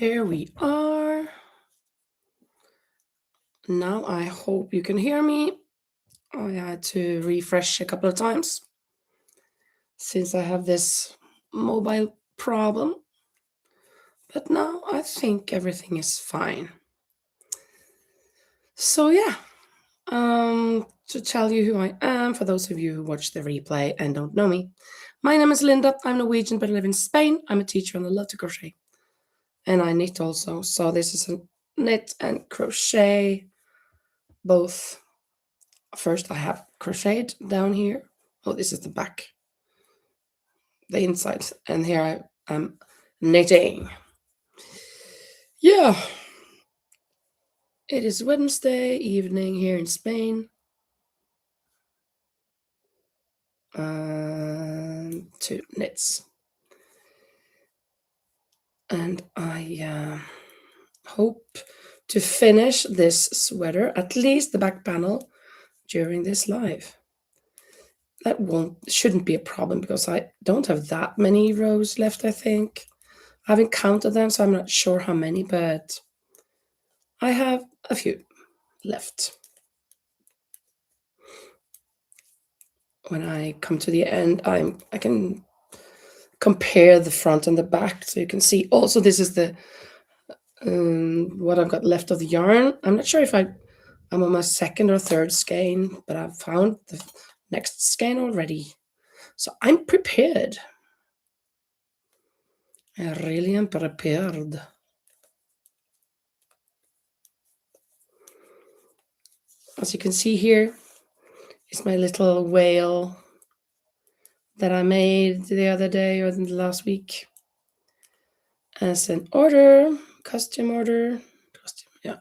There we are. Now I hope you can hear me. I had to refresh a couple of times since I have this mobile problem. But now I think everything is fine. So yeah, to tell you who I am, for those of you who watch the replay and don't know me, my name is Linda. I'm Norwegian but I live in Spain. I'm a teacher and I love to crochet. And I knit also. So this is a knit and crochet both. First I have crocheted down here. Oh, this is the back, the inside. And here I am knitting. Yeah. It is Wednesday evening here in Spain. Two knits. And I hope to finish this sweater, at least the back panel, during this live. That shouldn't be a problem because I don't have that many rows left, I think. I haven't counted them, so I'm not sure how many, but I have a few left. When I come to the end, I can compare the front and the back, so you can see. Also, this is the what I've got left of the yarn. I'm not sure if I'm on my second or third skein, but I've found the next skein already, so I'm prepared. I really am prepared. As you can see here is my little whale that I made the other day or the last week as an order, costume order, yeah,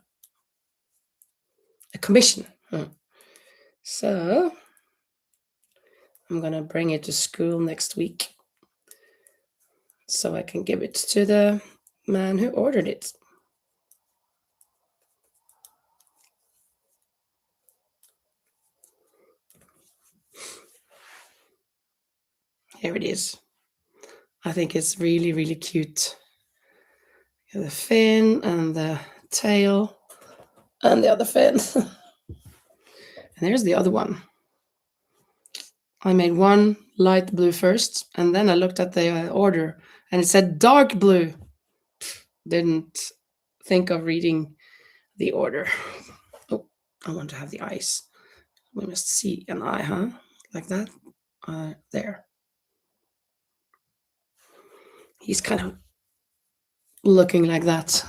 a commission. So I'm gonna bring it to school next week so I can give it to the man who ordered it. Here it is. I think it's really, really cute. The fin and the tail and the other fin. And there's the other one. I made one light blue first, and then I looked at the order and it said dark blue. Didn't think of reading the order. Oh, I want to have the eyes. We must see an eye, huh? Like that. There. He's kind of looking like that.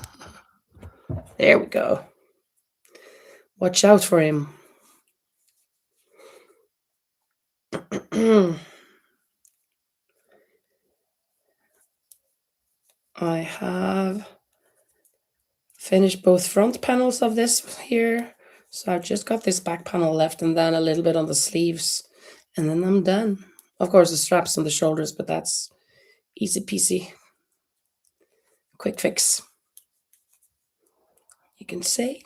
There we go. Watch out for him. I have finished both front panels of this here. So I've just got this back panel left and then a little bit on the sleeves. And then I'm done. Of course, the straps on the shoulders, but that's easy peasy. Quick fix. You can say.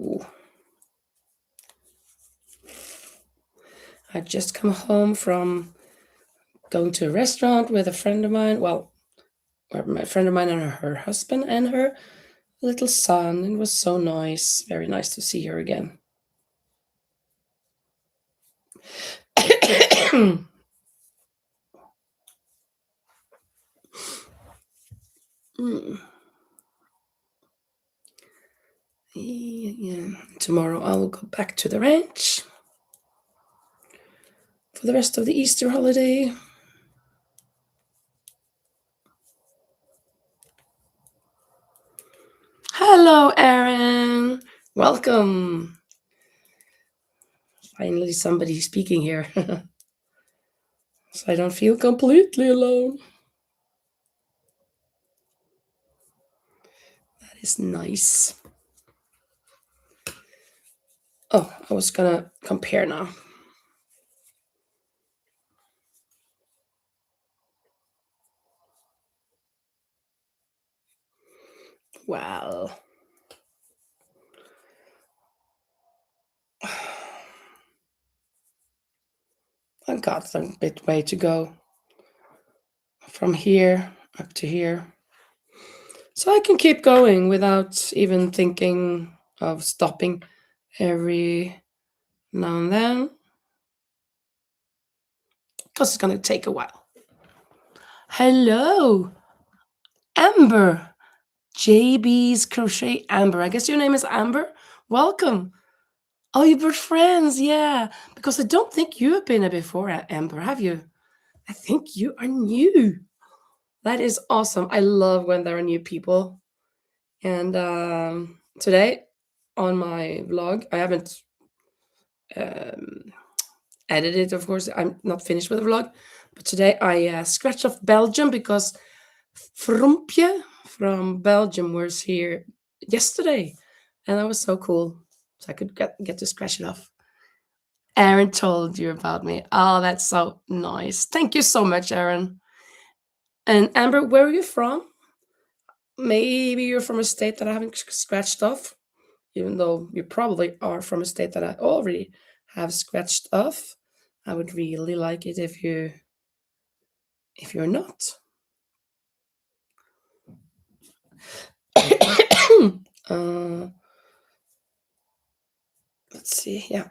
Ooh. I just come home from going to a restaurant with a friend of mine. Well, my friend of mine and her husband and her little son. It was so nice. Very nice to see her again. Yeah. Tomorrow I will go back to the ranch for the rest of the Easter holiday. Hello, Erin. Welcome. Finally, somebody speaking here. So I don't feel completely alone. That is nice. Oh, I was gonna compare now. Well, I've got a bit way to go from here up to here. So I can keep going without even thinking of stopping every now and then, because it's going to take a while. Hello, Amber. JB's Crochet Amber. I guess your name is Amber. Welcome. Oh, you were friends, yeah. Because I don't think you have been here before, Amber, have you? I think you are new. That is awesome. I love when there are new people. And today on my vlog, I haven't um, edited, of course. I'm not finished with the vlog. But today I scratched off Belgium because Frumpje from Belgium was here yesterday. And that was so cool. So I could get to scratch it off. Aaron told you about me. Oh, that's so nice. Thank you so much, Aaron. And Amber, where are you from? Maybe you're from a state that I haven't scratched off, even though you probably are from a state that I already have scratched off. I would really like it if you're not. uh, let's see. Yeah,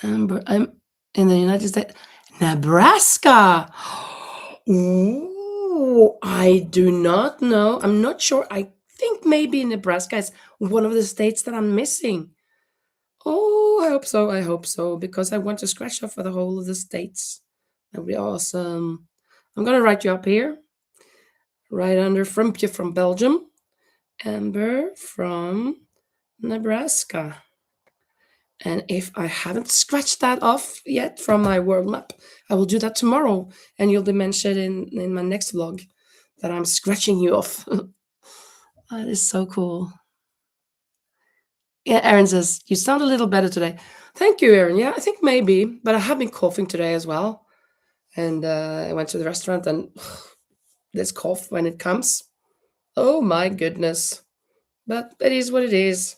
Amber, I'm in the United States. Nebraska. Ooh, I do not know. I'm not sure. I think maybe Nebraska is one of the states that I'm missing. Oh, I hope so. I hope so because I want to scratch off for the whole of the states. That would be awesome. I'm gonna write you up here, right under Frumpje from Belgium, Amber from Nebraska. And if I haven't scratched that off yet from my world map, I will do that tomorrow. And you'll be mentioned in my next vlog that I'm scratching you off. That is so cool. Yeah, Aaron says, you sound a little better today. Thank you, Aaron. Yeah, I think maybe, but I have been coughing today as well. And I went to the restaurant and this cough when it comes. Oh my goodness. But it is what it is.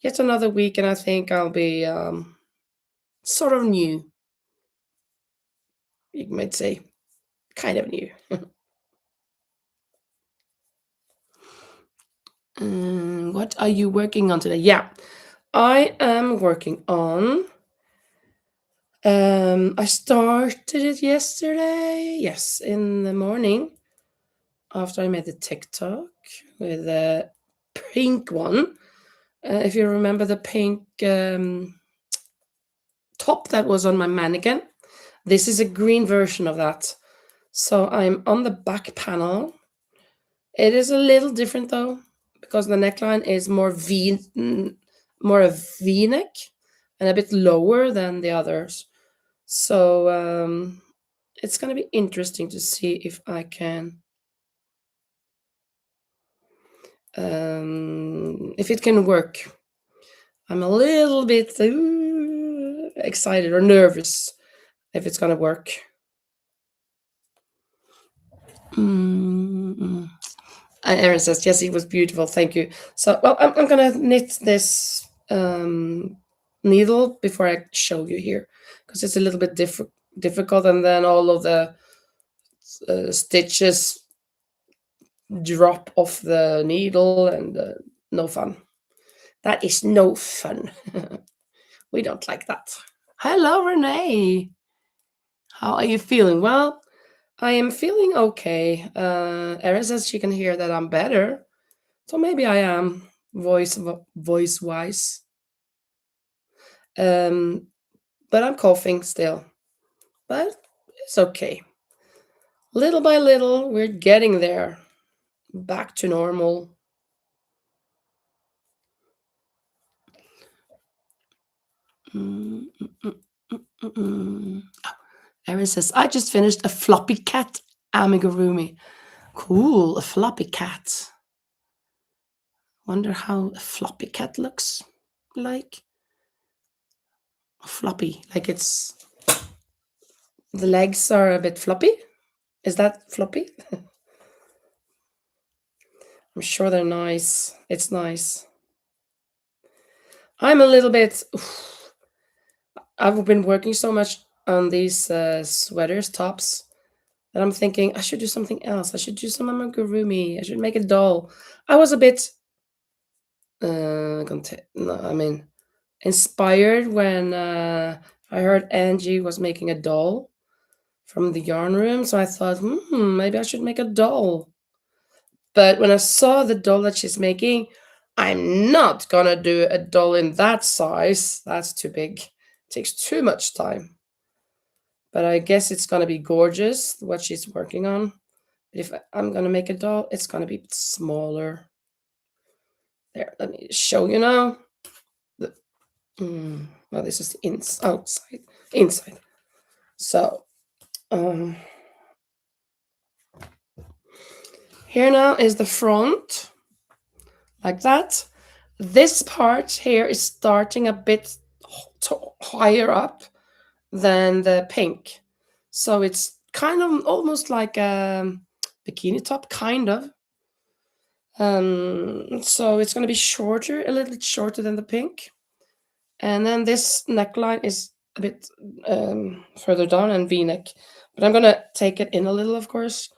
Yet another week, and I think I'll be sort of new. You might say, kind of new. What are you working on today? Yeah, I am working on. I started it yesterday. Yes, in the morning after I made the TikTok with the pink one. If you remember the pink top that was on my mannequin, this is a green version of that. So I'm on the back panel. It is a little different though, because the neckline is more a V-neck and a bit lower than the others. So it's going to be interesting to see if I can, if it can work. I'm a little bit excited or nervous if it's going to work. Erin says, yes, it was beautiful. Thank you. So, well, I'm going to knit this needle before I show you here because it's a little bit difficult. And then all of the stitches drop off the needle and no fun. That is no fun. We don't like that. Hello, Renee. How are you feeling? Well, I am feeling okay. Erin says she can hear that I'm better. So maybe I am voice wise. But I'm coughing still. But it's okay. Little by little, we're getting there. Back to normal. Erin says, I just finished a floppy cat amigurumi. Cool, a floppy cat. Wonder how a floppy cat looks like. Floppy, like it's the legs are a bit floppy. Is that floppy? I'm sure they're nice. It's nice. I'm a little bit. I've been working so much on these sweaters, tops, that I'm thinking I should do something else. I should do some amigurumi. I should make a doll. I was a bit, no, I mean, inspired when I heard Angie was making a doll from the yarn room. So I thought, maybe I should make a doll. But when I saw the doll that she's making, I'm not gonna do a doll in that size. That's too big. Takes too much time. But I guess it's gonna be gorgeous what she's working on. But if I'm gonna make a doll, it's gonna be smaller. There, let me show you now. The, well, this is the outside, inside. So here now is the front, like that. This part here is starting a bit higher up than the pink. So it's kind of almost like a bikini top, kind of. So it's going to be shorter, a little bit shorter than the pink. And then this neckline is a bit further down and V-neck. But I'm going to take it in a little, of course.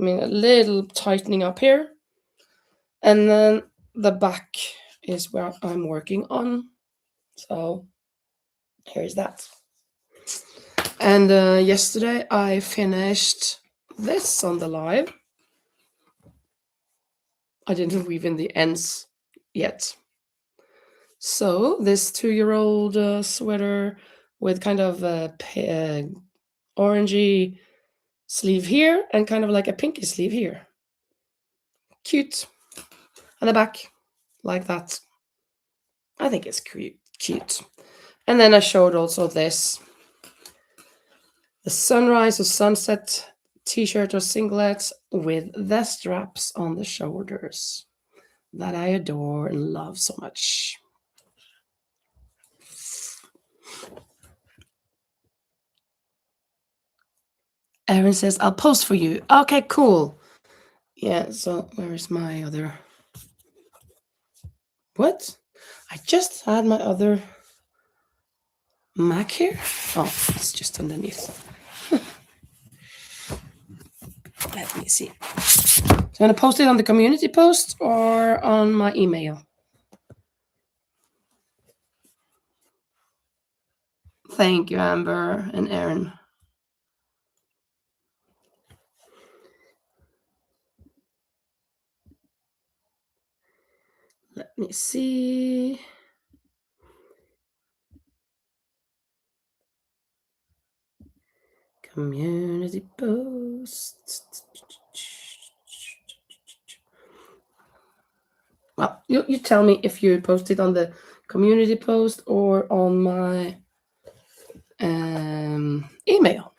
I mean, a little tightening up here. And then the back is where I'm working on. So here's that. And yesterday I finished this on the live. I didn't weave in the ends yet. So this 2-year-old sweater with kind of a orangey sleeve here and kind of like a pinky sleeve here. Cute. And the back, like that. I think it's cute. And then I showed also this. The sunrise or sunset t-shirt or singlet with the straps on the shoulders that I adore and love so much. Erin says, I'll post for you. Okay, cool. Yeah, so where is my other... What? I just had my other Mac here. Oh, it's just underneath. Let me see. So I'm going to post it on the community post or on my email. Thank you, Amber and Erin. Let me see. Community post. Well, you tell me if you post it on the community post or on my email.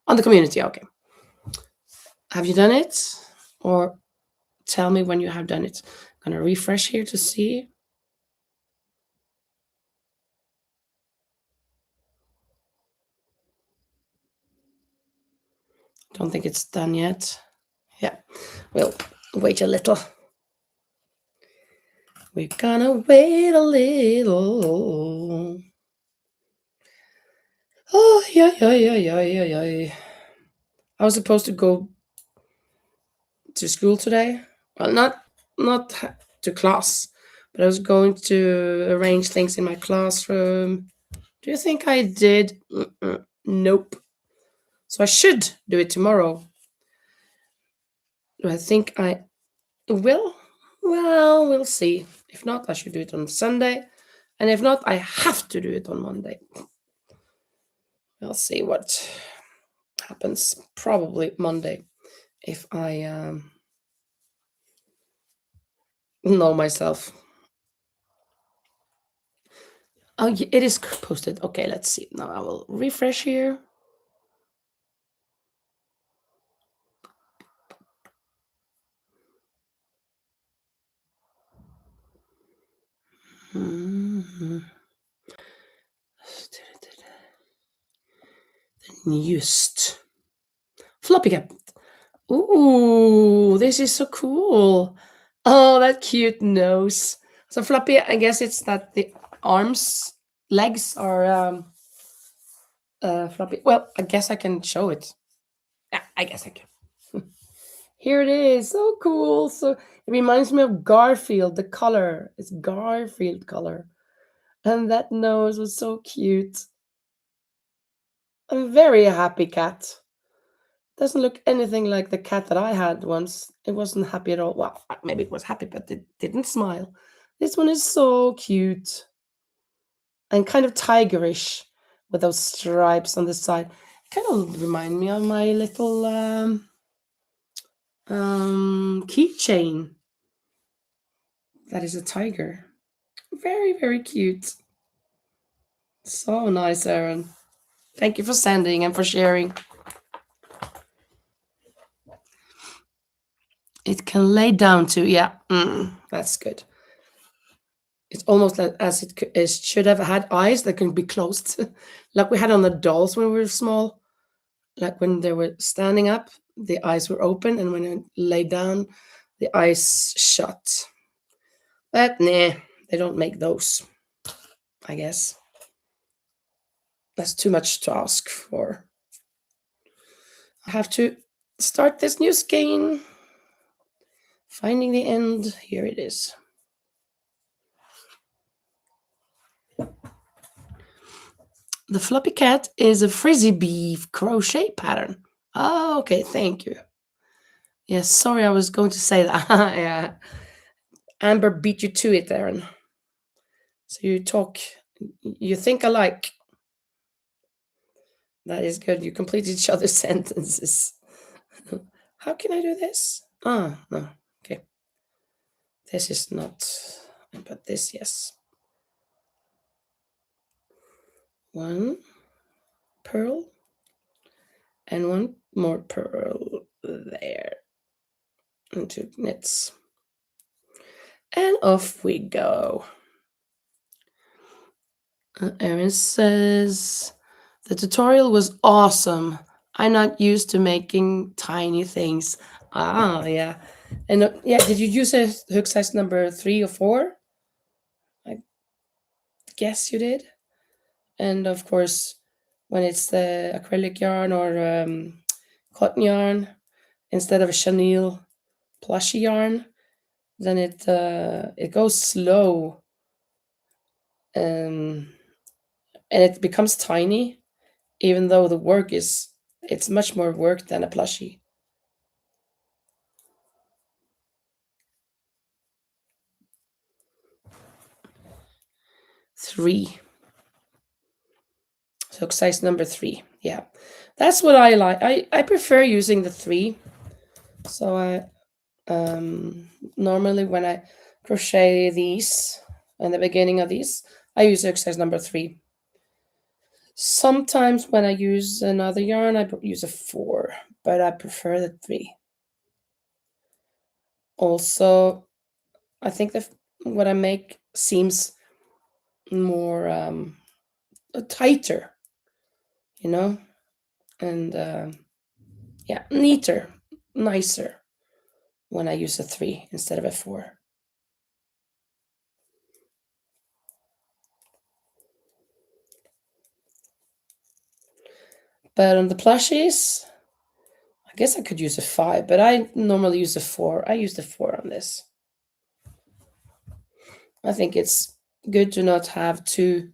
On the community, okay. Have you done it? Or tell me when you have done it. I'm gonna refresh here to see. Don't think it's done yet. Yeah, we'll wait a little. We're gonna wait a little. Oh, yeah. I was supposed to go to school today. Well, not to class, but I was going to arrange things in my classroom. Do you think I did? Nope. So I should do it tomorrow. Do I think I will? Well, we'll see. If not, I should do it on Sunday. And if not, I have to do it on Monday. We'll see what happens. Probably Monday, if I know myself. Oh, it is posted. Okay, let's see. Now I will refresh here. The newest floppy cap. Ooh, this is so cool. Oh, that cute nose. So floppy, I guess it's that the arms, legs are floppy. Well, I guess I can show it. Yeah, I guess I can. Here it is. So cool. So it reminds me of Garfield. The color. It's Garfield color. And that nose was so cute. A very happy cat. Doesn't look anything like the cat that I had once. It wasn't happy at all. Well, maybe it was happy, but it didn't smile. This one is so cute and kind of tigerish with those stripes on the side. Kind of remind me of my little keychain. That is a tiger. Very, very cute. So nice, Aaron. Thank you for sending and for sharing. It can lay down too. Yeah, that's good. It's almost like as it should have had eyes that can be closed, like we had on the dolls when we were small. Like when they were standing up, the eyes were open, and when it lay down, the eyes shut. But nah, they don't make those. I guess that's too much to ask for. I have to start this new skein. Finding the end. Here it is. The floppy cat is a frizzy beef crochet pattern. Oh, okay, thank you. Yes, sorry, I was going to say that. Yeah, Amber beat you to it, Aaron. So you think alike. That is good. You complete each other's sentences. How can I do this? Ah, no. Okay. This is not, but this, yes. One pearl and one more pearl there. And 2 knits. And off we go. Erin says, the tutorial was awesome. I'm not used to making tiny things. Ah, yeah. And yeah, did you use a hook size number 3 or 4? I guess you did. And of course, when it's the acrylic yarn or cotton yarn, instead of a chenille plushy yarn, then it goes slow, and it becomes tiny, even though the work is it's much more work than a plushie. 3. So size number 3. Yeah. That's what I like. I prefer using the 3. So I normally when I crochet these in the beginning of these, I use hook size number 3. Sometimes when I use another yarn, I use a 4, but I prefer the 3. Also, I think that what I make seems more tighter, you know, and yeah, neater, nicer when I use a 3 instead of a 4. But on the plushies, I guess I could use a 5, but I normally use a 4. I use the 4 on this. I think it's good to not have too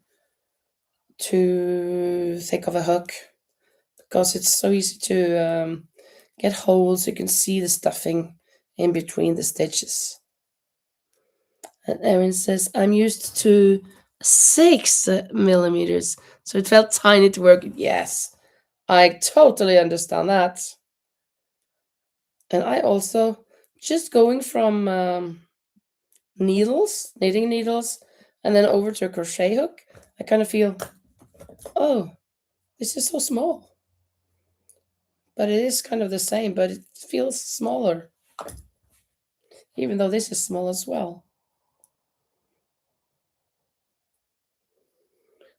thick of a hook, because it's so easy to get holes. You can see the stuffing in between the stitches. And Erin says, I'm used to 6 millimeters, so it felt tiny to work. Yes, I totally understand that. And I also, just going from knitting needles, and then over to a crochet hook, I kind of feel, oh, this is so small. But it is kind of the same, but it feels smaller, even though this is small as well.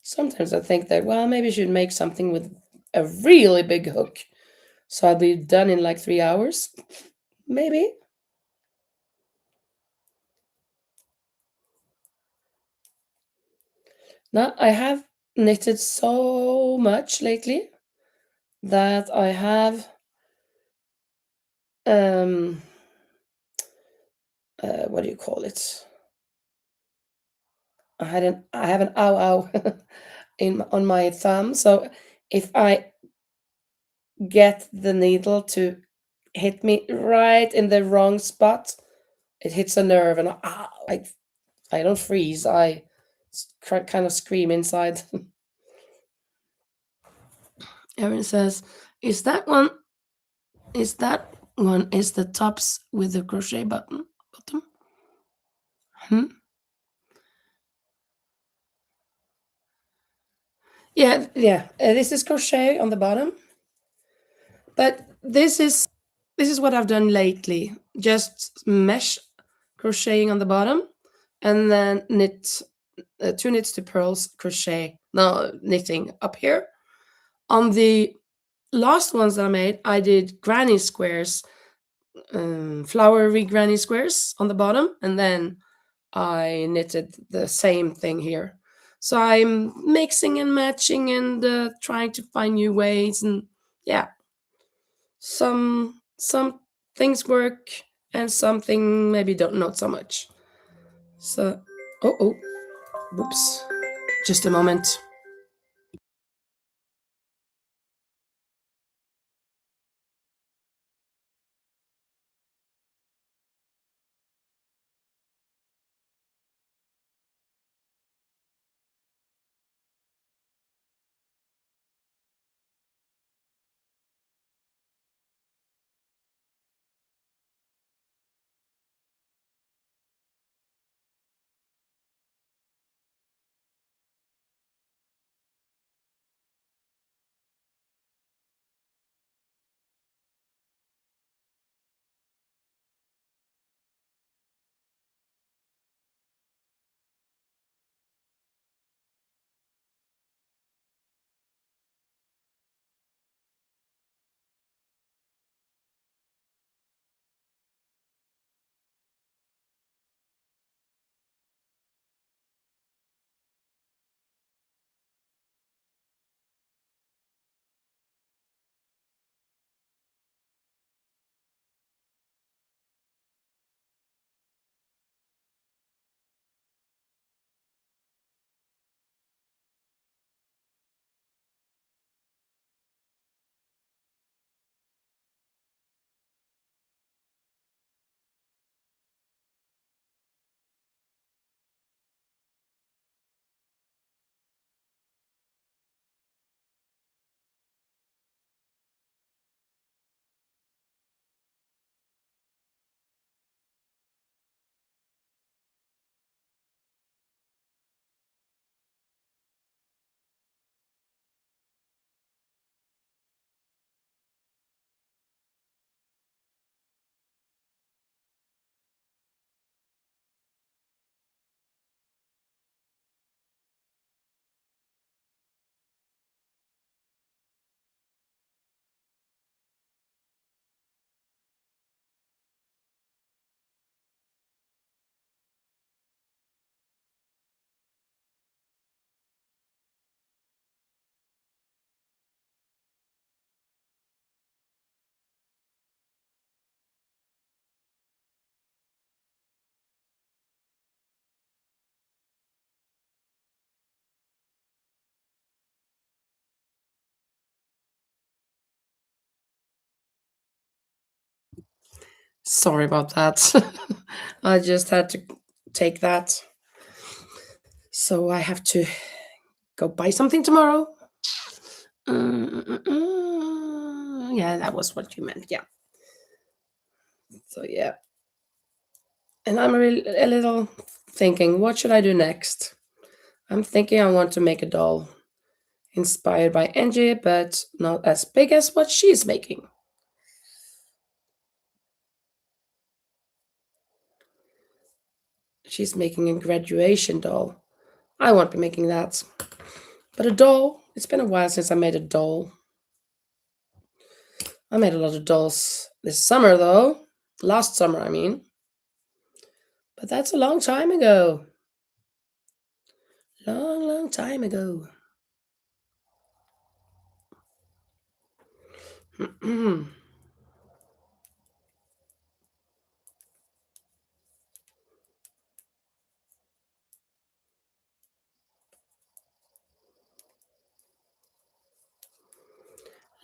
Sometimes I think that, well, maybe I should make something with a really big hook, so I'll be done in like 3 hours. Maybe. Now I have knitted so much lately that I have um what do you call it? I have an ow ow in on my thumb. So if I get the needle to hit me right in the wrong spot, it hits a nerve, and I don't freeze. Kind of scream inside. Erin says, "Is that one? Is that one? Is the tops with the crochet button bottom? Hmm? Yeah, yeah. This is crochet on the bottom, but this is what I've done lately. Just mesh crocheting on the bottom, and then knit two knits to purls crochet. No knitting up here. On the last ones that I made, I did granny squares, flowery granny squares on the bottom, and then I knitted the same thing here. So I'm mixing and matching and trying to find new ways, and yeah, some things work and something maybe don't not so much. So oh, whoops, just a moment. Sorry about that. I just had to take that. So I have to go buy something tomorrow. Yeah, that was what you meant. Yeah. So yeah, and a little thinking, what should I do next? I'm thinking I want to make a doll inspired by Angie, but not as big as what she's making. She's making a graduation doll. I won't be making that. But a doll, it's been a while since I made a doll. I made a lot of dolls this summer, though. Last summer, I mean. But that's a long time ago. Long, long time ago. La,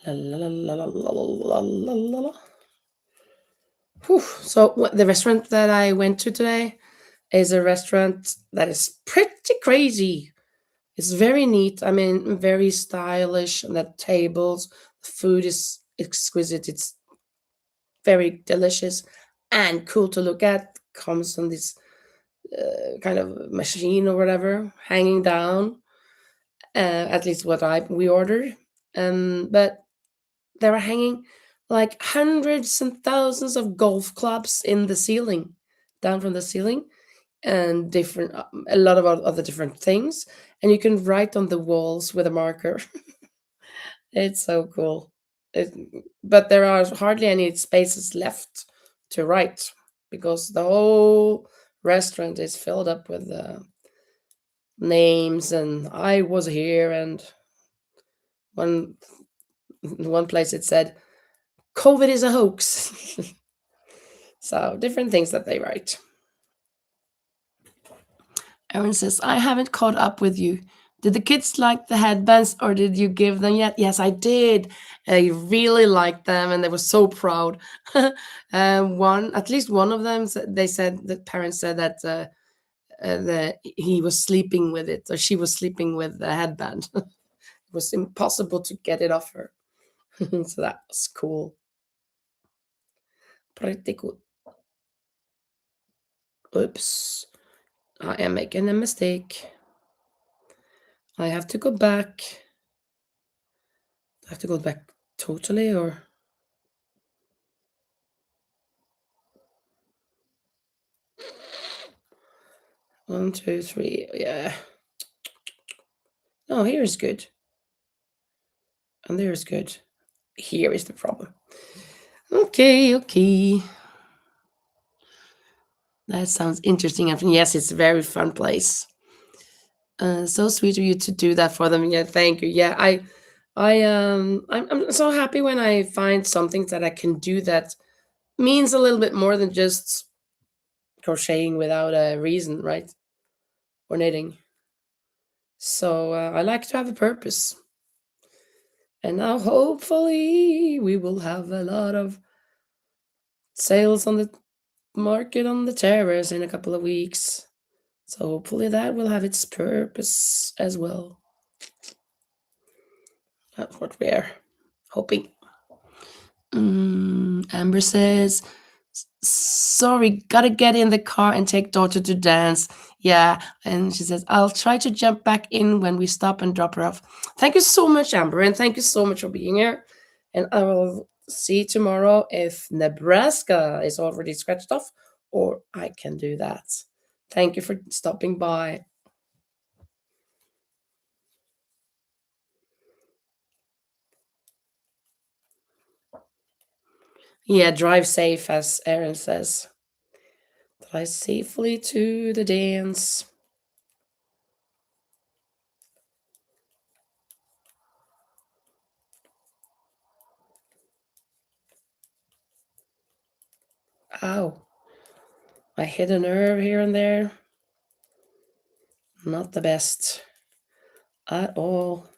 la, la, la, la, la, la, la, la, la. Whew. So the restaurant that I went to today is a restaurant that is pretty crazy. It's very neat. I mean, very stylish. And the tables, the food is exquisite. It's very delicious and cool to look at. Comes on this kind of machine or whatever, hanging down. At least what I we ordered. But they were hanging like hundreds and thousands of golf clubs in the ceiling, down from the ceiling, and different a lot of other different things. And you can write on the walls with a marker. It's so cool. It, but there are hardly any spaces left to write because the whole restaurant is filled up with names and I was here and one one place it said COVID is a hoax. So different things that they write. Erin says, I haven't caught up with you. Did the kids like the headbands or did you give them yet? Yes, I did. I really liked them and they were so proud. At least one of them, they said, the parents said that he was sleeping with it or she was sleeping with the headband. It was impossible to get it off her. So that was cool. Pretty cool. Oops. I am making a mistake. I have to go back. I have to go back totally or 1, 2, 3. Yeah. No, here is good. And there is good. Here is the problem. Okay, okay. That sounds interesting. And yes, it's a very fun place. So sweet of you to do that for them. Yeah, thank you. Yeah, I'm so happy when I find something that I can do that means a little bit more than just crocheting without a reason, right? Or knitting. So I like to have a purpose. And now hopefully we will have a lot of sales on the market on the terrace in a couple of weeks. So hopefully that will have its purpose as well. That's what we're hoping. Amber says, sorry, gotta get in the car and take daughter to dance. Yeah. And she says, I'll try to jump back in when we stop and drop her off. Thank you so much, Amber. And thank you so much for being here. And I will see tomorrow if Nebraska is already scratched off or I can do that. Thank you for stopping by. Yeah, drive safe, as Erin says. Fly safely to the dance. Ow. I hit a nerve here and there. Not the best at all.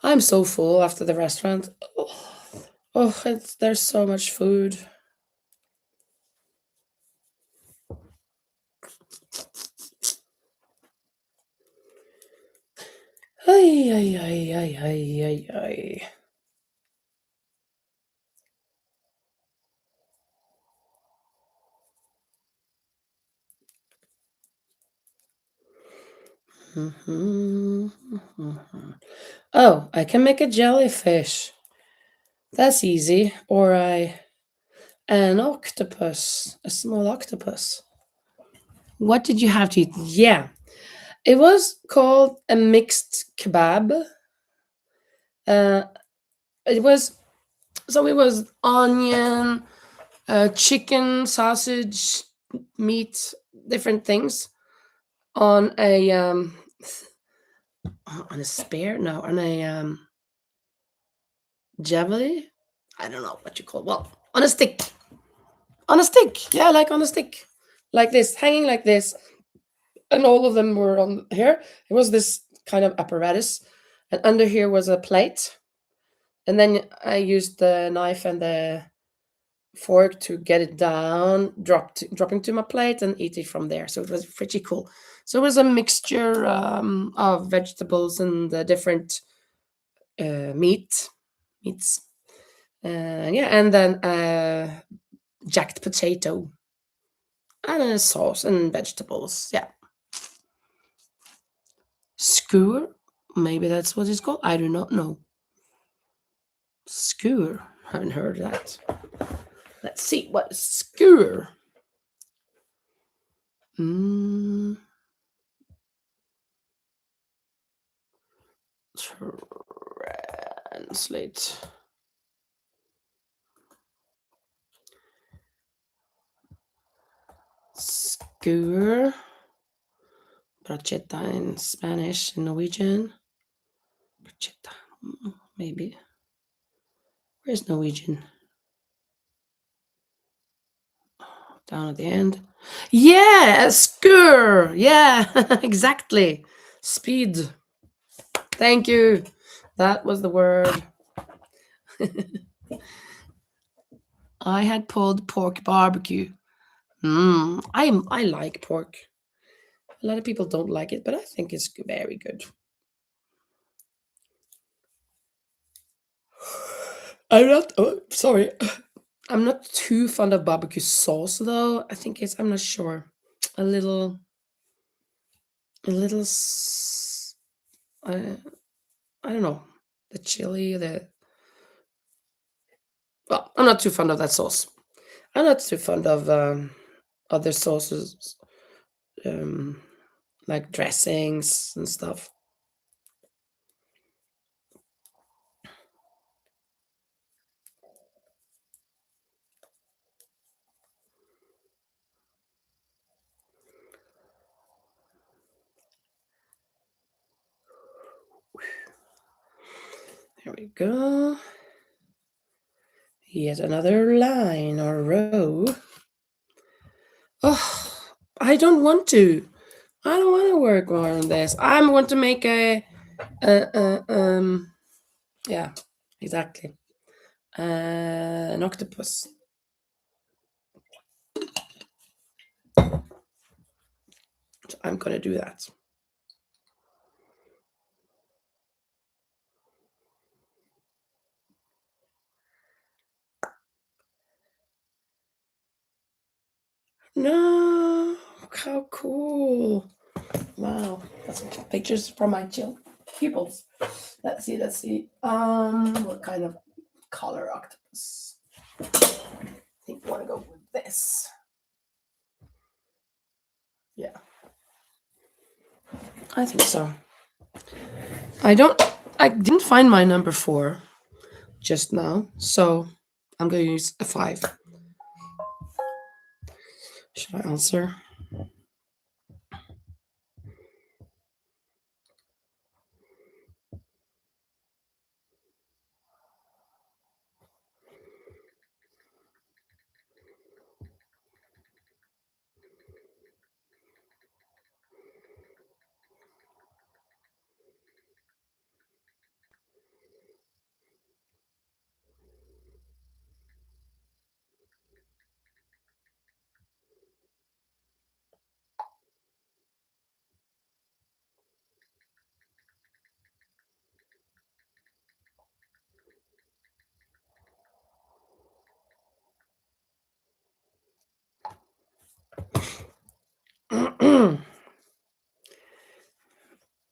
I'm so full after the restaurant. Oh, there's so much food. Ay, ay, ay, ay, ay, ay, ay. Mhm, mhm. Oh, I can make a jellyfish. That's easy. Or an octopus, a small octopus. What did you have to eat? Yeah, it was called a mixed kebab. Uh, it was it was onion, chicken, sausage, meat, different things on a on a spear, no, on a javelin. I don't know what you call it. Well, on a stick. On a stick. Yeah, like on a stick. Like this, hanging like this. And all of them were on here. It was this kind of apparatus. And under here was a plate. And then I used the knife and the fork to get it down, dropping to my plate and eat it from there. So it was pretty cool. So it was a mixture of vegetables and different meats. Yeah, and then jacked potato and a sauce and vegetables. Yeah, skewer. Maybe that's what it's called. I do not know. Skewer. Haven't heard that. Let's see what is skewer. Mm, translate. Skewer. Brocheta in Spanish, in Norwegian. Brocheta. Maybe. Where's Norwegian? Down at the end. Yeah, skewer. Yeah, exactly. Speed. Thank you. That was the word. I had pulled pork barbecue. I like pork. A lot of people don't like it, but I think it's very good. I'm not. Oh, sorry. I'm not too fond of barbecue sauce though. I think it's. I'm not sure. A little. A little. I don't know. The chili. The. Well, I'm not too fond of that sauce. I'm not too fond of other sauces, um, like dressings and stuff. There we go. Yet another line or row. Oh, I don't want to. I don't want to work more on this. I want to make a yeah, exactly. An octopus. So I'm gonna do that. No, how cool! Wow, that's pictures from my pupils. Let's see. Let's see. What kind of color octopus? I think I want to go with this. Yeah, I think so. I don't. I didn't find my number 4 just now, so I'm going to use a 5. Should I answer?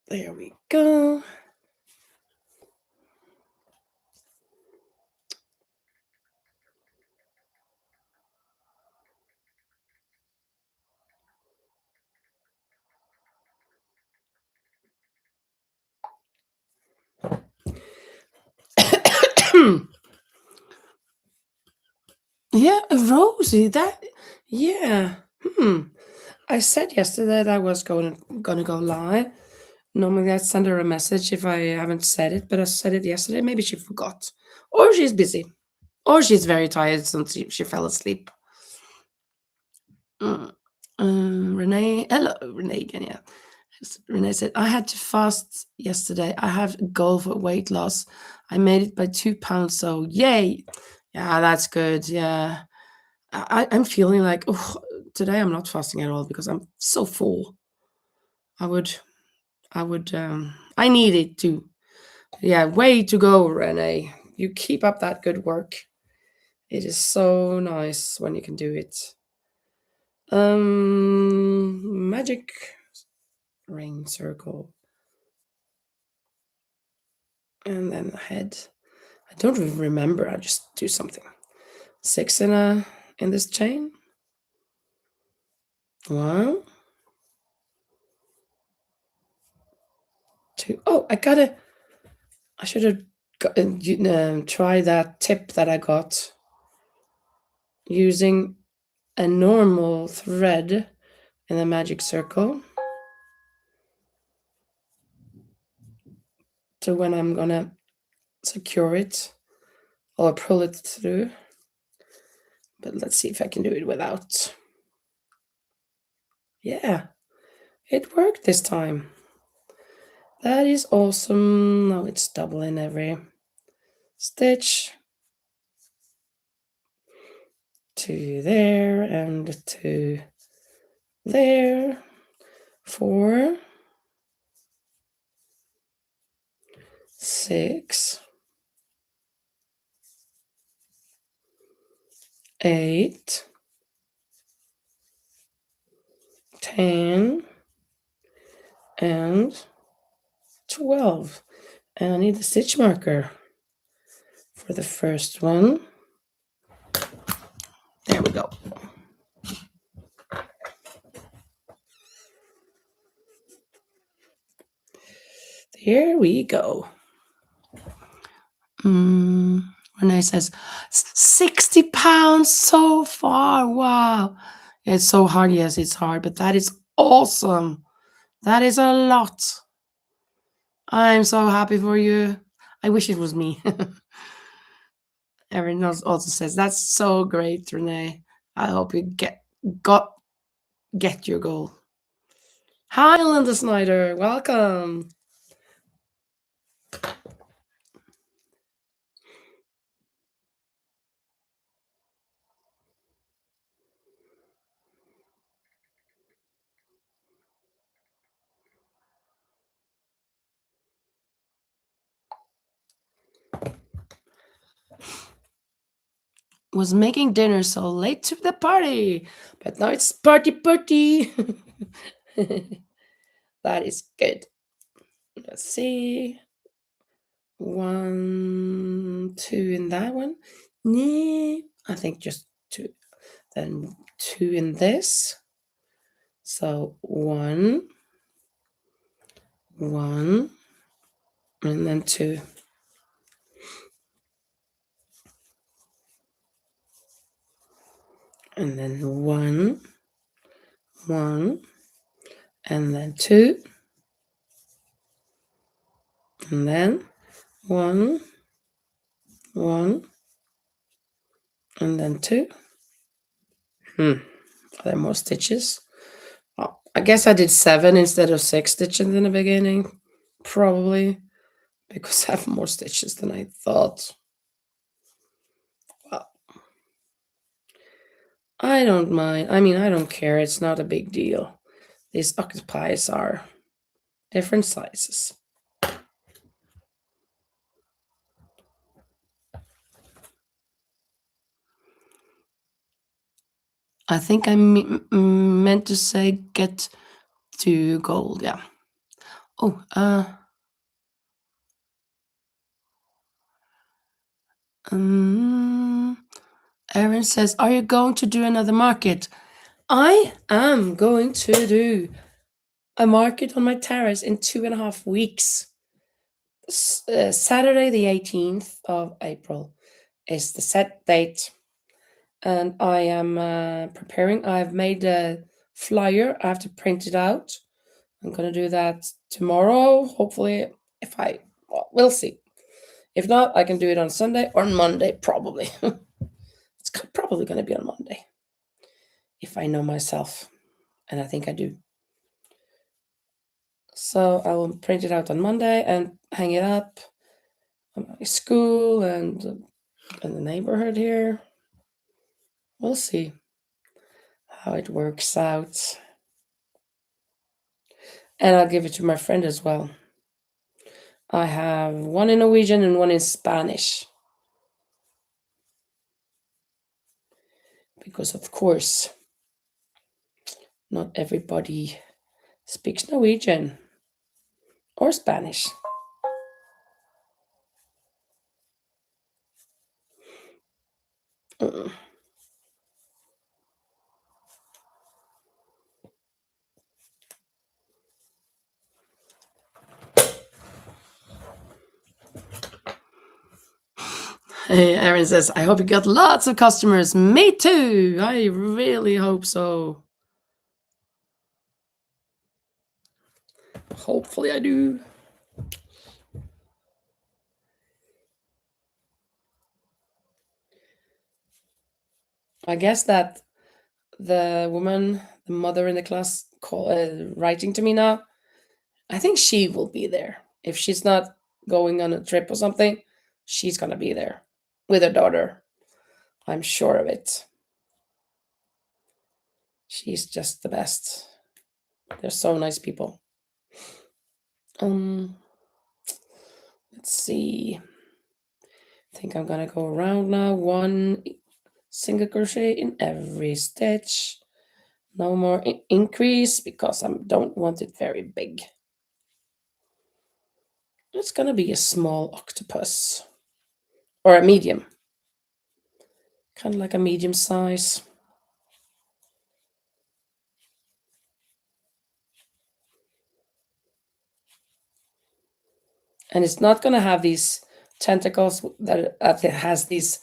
There we go. Yeah, Rosie. That. Yeah. Hmm. I said yesterday that I was gonna go live. Normally, I send her a message if I haven't said it, but I said it yesterday. Maybe she forgot, or she's busy, or she's very tired since she fell asleep. Mm. Renee, hello, Renee again. Yeah, Renee said I had to fast yesterday. I have a goal for weight loss. I made it by 2 pounds, so yay! Yeah, that's good. Yeah, I'm feeling like oh, today I'm not fasting at all because I'm so full. I would, I need it to. Yeah, way to go, Renee. You keep up that good work. It is so nice when you can do it. Magic ring circle. And then the head. I don't even remember. I just do something. 6 in this chain. 1, 2. Oh, I should have tried that tip that I got using a normal thread in the magic circle to when I'm gonna secure it or pull it through. But let's see if I can do it without. Yeah, it worked this time. That is awesome. Now it's double in every stitch. 2 there and 2 there. 4, 6, 8, 10, and 12. And I need the stitch marker for the first one. There we go. Here we go. Renee says, 60 pounds so far. Wow. It's so hard. Yes, it's hard, but that is awesome. That is a lot. I'm so happy for you. I wish it was me. Everyone else also says, that's so great, Renee. I hope you get your goal. Hi, Linda Snyder. Welcome. Was making dinner so late to the party, but now it's party. That is good. Let's see. 1, 2 in that one. Nee, I think just 2. Then 2 in this. So 1, 1, and then 2. And then 1, 1, and then 2. And then 1, 1, and then 2. Are there more stitches? Oh, I guess I did 7 instead of 6 stitches in the beginning. Probably because I have more stitches than I thought. Well, I don't mind. I mean, I don't care. It's not a big deal. These octopies are different sizes. I think I meant to say get to gold. Yeah. Oh, Erin says, are you going to do another market? I am going to do a market on my terrace in 2.5 weeks. Saturday, the 18th of April is the set date. And I am preparing. I've made flyer. I have to print it out. I'm gonna do that tomorrow. Hopefully, if I, well, we'll see. If not, I can do it on Sunday or on Monday, probably. It's probably gonna be on Monday if I know myself, and I think I do. So I will print it out on Monday and hang it up at my school and in the neighborhood here. We'll see how it works out. And I'll give it to my friend as well. I have one in Norwegian and one in Spanish. Because, of course, not everybody speaks Norwegian or Spanish. Mm. Hey, Aaron says, I hope you got lots of customers. Me too. I really hope so. Hopefully, I do. I guess that the woman, the mother in the class, writing to me now, I think she will be there. If she's not going on a trip or something, she's gonna be there with her daughter. I'm sure of it. She's just the best. They're so nice people. Um, let's see. I think I'm gonna go around now. One single crochet in every stitch. No more increase because I don't want it very big. It's gonna be a small octopus or a medium, kind of like a medium size. And it's not gonna have these tentacles that it has these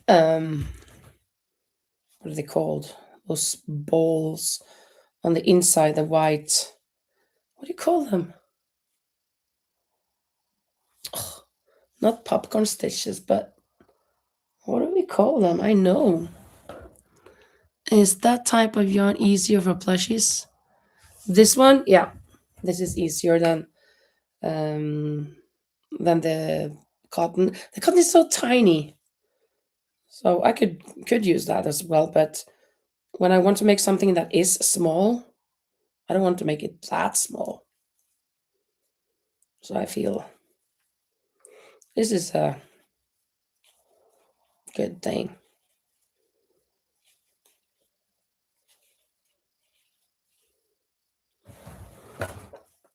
what are they called? Those balls on the inside, the white. What do you call them? Ugh, not popcorn stitches, but what do we call them? I know. Is that type of yarn easier for plushies? This one, yeah, this is easier than the cotton. The cotton is so tiny, so I could use that as well. But when I want to make something that is small, I don't want to make it that small. So I feel this is a good thing.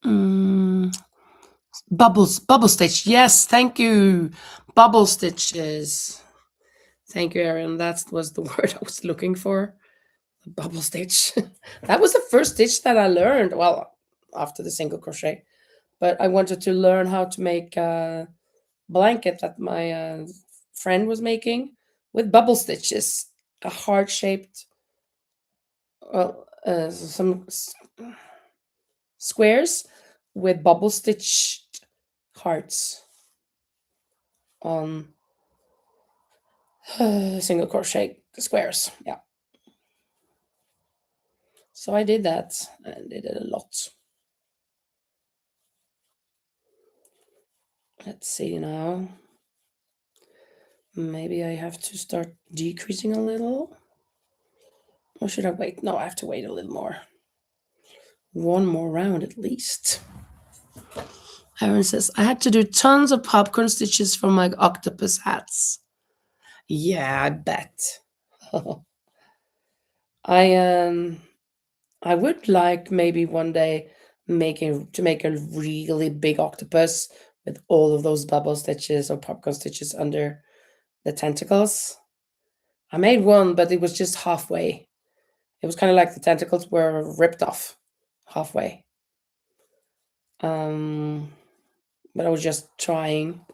Mm, bubble stitch. Yes, thank you. Bubble stitches. Thank you, Erin. That was the word I was looking for. The bubble stitch. That was the first stitch that I learned. Well, after the single crochet, but I wanted to learn how to make a blanket that my friend was making with bubble stitches, a heart shaped, well, some squares with bubble stitched hearts on single crochet squares. Yeah. So I did that and did it a lot. Let's see now. Maybe I have to start decreasing a little. Or should I wait? No, I have to wait a little more. One more round at least. Aaron says, I had to do tons of popcorn stitches for my octopus hats. Yeah, I bet. I I would like maybe one day make a really big octopus with all of those bubble stitches or popcorn stitches under the tentacles. I made one, but it was just halfway. It was kind of like the tentacles were ripped off halfway. But I was just trying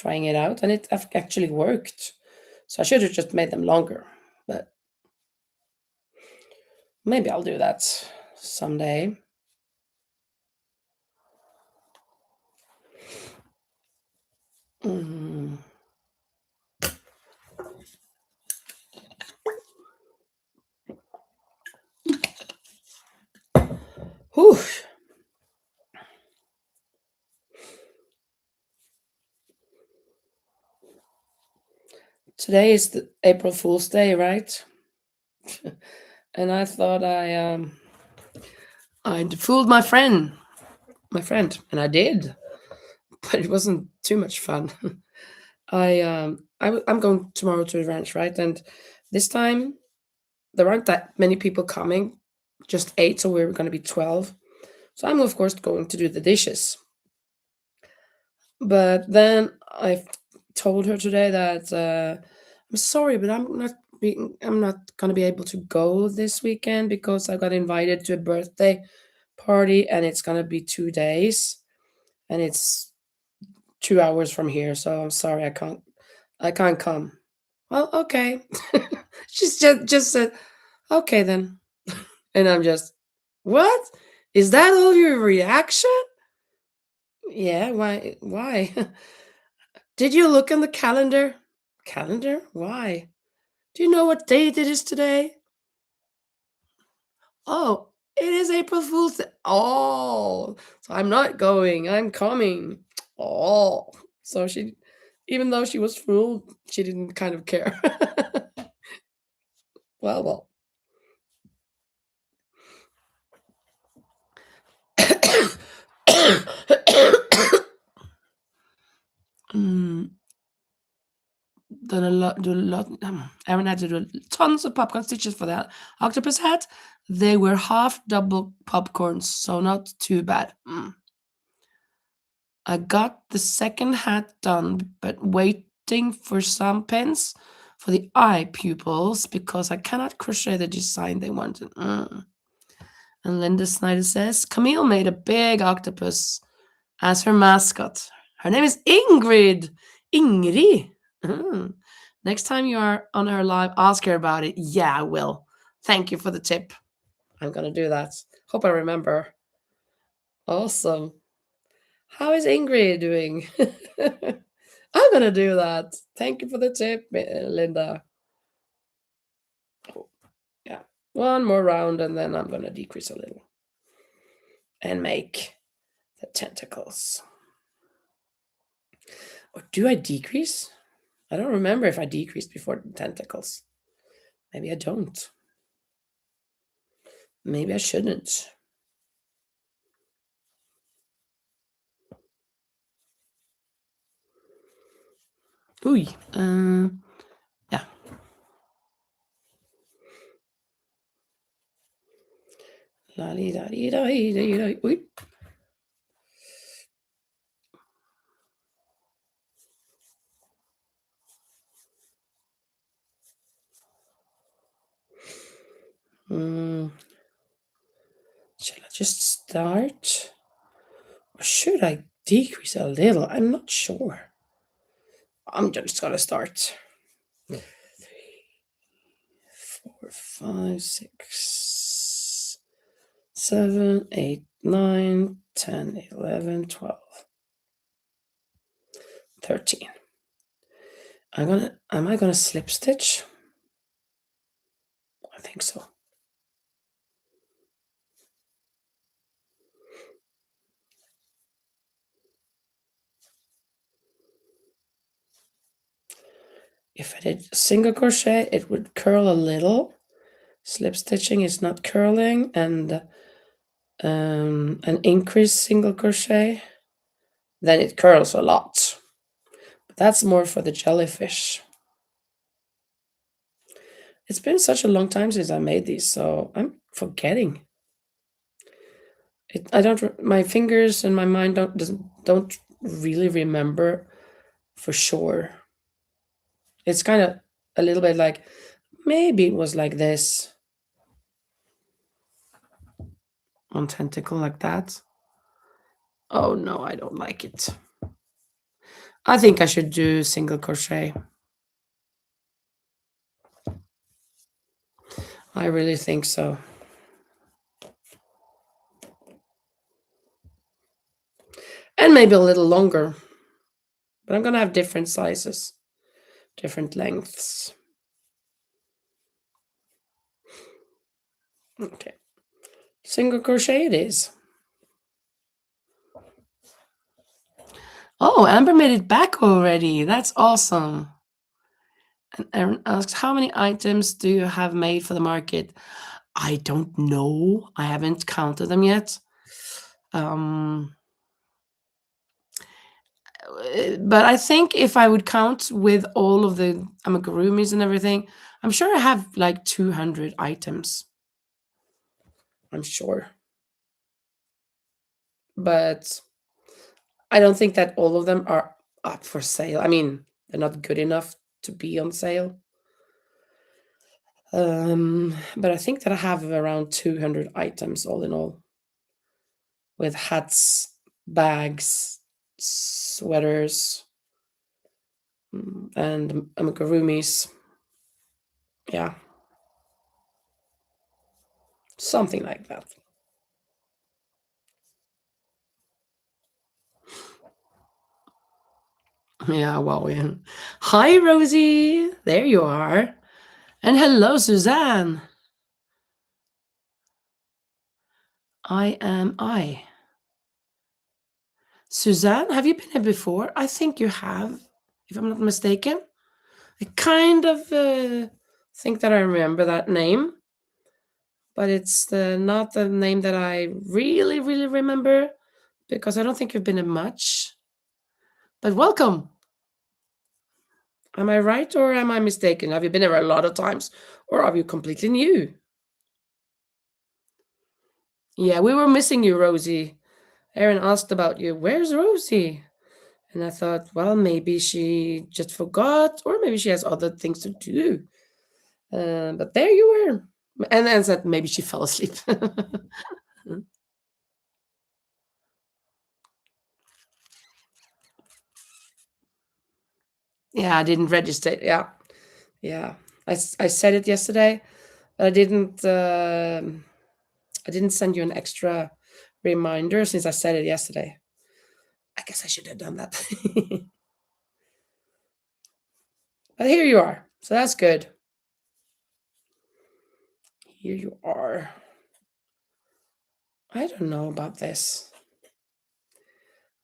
it out, and it actually worked. So I should have just made them longer, but Maybe I'll do that someday. Mm. Whew. Today is the April Fool's Day, right? And I thought I'd fooled my friend, and I did, but it wasn't too much fun. I'm going tomorrow to the ranch, right? And this time there aren't that many people coming, just eight, so we're going to be 12. So I'm of course going to do the dishes. But then I told her today that I'm sorry, but I'm not going to be able to go this weekend because I got invited to a birthday party and it's going to be 2 days and it's 2 hours from here. So I'm sorry, I can't come. Well, okay. She's just said, okay then. And I'm just, what? Is that all your reaction? Yeah, why? Did you look in the calendar? Calendar? Why? Do you know what date it is today? Oh, it is April Fool's Day. Oh, so I'm not going. I'm coming. Oh, so she, even though she was fooled, she didn't kind of care. Well. Mm, done a lot, do a lot. Aaron had to do tons of popcorn stitches for that octopus hat. They were half double popcorns, so not too bad. I got the second hat done, but waiting for some pins for the eye pupils because I cannot crochet the design they wanted. And Linda Snyder says Camille made a big octopus as her mascot. Her name is Ingrid. Ingrid. Mm. Next time you are on her live, ask her about it. Yeah, I will. Thank you for the tip. I'm gonna do that. Hope I remember. Awesome. How is Ingrid doing? I'm gonna do that. Thank you for the tip, Linda. Yeah, one more round and then I'm gonna decrease a little and make the tentacles. Or do I decrease? I don't remember if I decreased before the tentacles. Maybe I don't. Maybe I shouldn't. Ooh, yeah. La di da di da di da da. Ooh. Mm, shall I just start? Or should I decrease a little? I'm not sure. I'm just gonna start. 3, 4, 5, 6, 7, 8, 9, 10, 11, 12, 13. Am I gonna slip stitch? I think so. If I did single crochet, it would curl a little. Slip stitching is not curling, and an increased single crochet, then it curls a lot. But that's more for the jellyfish. It's been such a long time since I made these, so I'm forgetting. I don't. My fingers and my mind don't really remember for sure. It's kind of a little bit like maybe it was like this on tentacle like that. Oh no, I don't like it. I think I should do single crochet. I really think so. and maybe a little longer. But I'm gonna have different sizes, different lengths. Okay, single crochet it is. Oh, Amber made it back already. That's awesome. And Erin asks, how many items do you have made for the market? I don't know. I haven't counted them yet. Um, but I think if I would count with all of the amigurumis and everything, I'm sure I have like 200 items. I'm sure. But I don't think that all of them are up for sale. I mean, they're not good enough to be on sale. But I think that I have around 200 items all in all, with hats, bags, sweaters, and amigurumis. Yeah, something like that. Yeah, wow. Yeah. Hi, Rosie. There you are. And hello, Suzanne. I am I. Suzanne, have you been here before? I think you have, if I'm not mistaken. I kind of think that I remember that name, but it's not the name that I really, really remember because I don't think you've been in much. But welcome. Am I right or am I mistaken? Have you been here a lot of times or are you completely new? Yeah, we were missing you, Rosie. Erin asked about you. Where's Rosie? And I thought, well, maybe she just forgot or maybe she has other things to do. But there you were. And then said maybe she fell asleep. Yeah, I didn't register. Yeah, yeah. I said it yesterday, but I didn't send you an extra reminder since I said it yesterday. I guess I should have done that. But here you are. So that's good. Here you are. I don't know about this.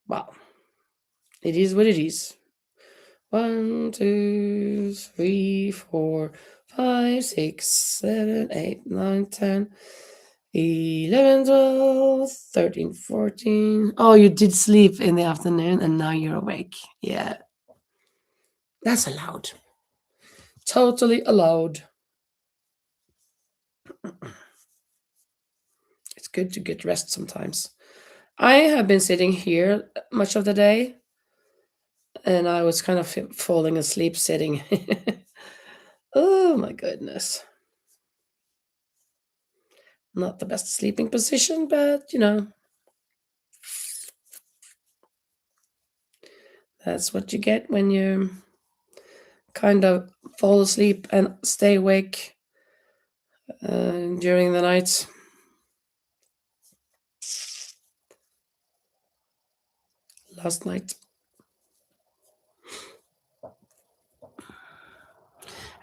Well, it is what it is. 1, 2, 3, 4, 5, 6, 7, 8, 9, 10, 11, 12, 13, 14. Oh, you did sleep in the afternoon and now you're awake. Yeah, that's allowed. Totally allowed. It's good to get rest sometimes. I have been sitting here much of the day and I was kind of falling asleep sitting. Oh my goodness. Not the best sleeping position, but that's what you get when you kind of fall asleep and stay awake during the night. Last night.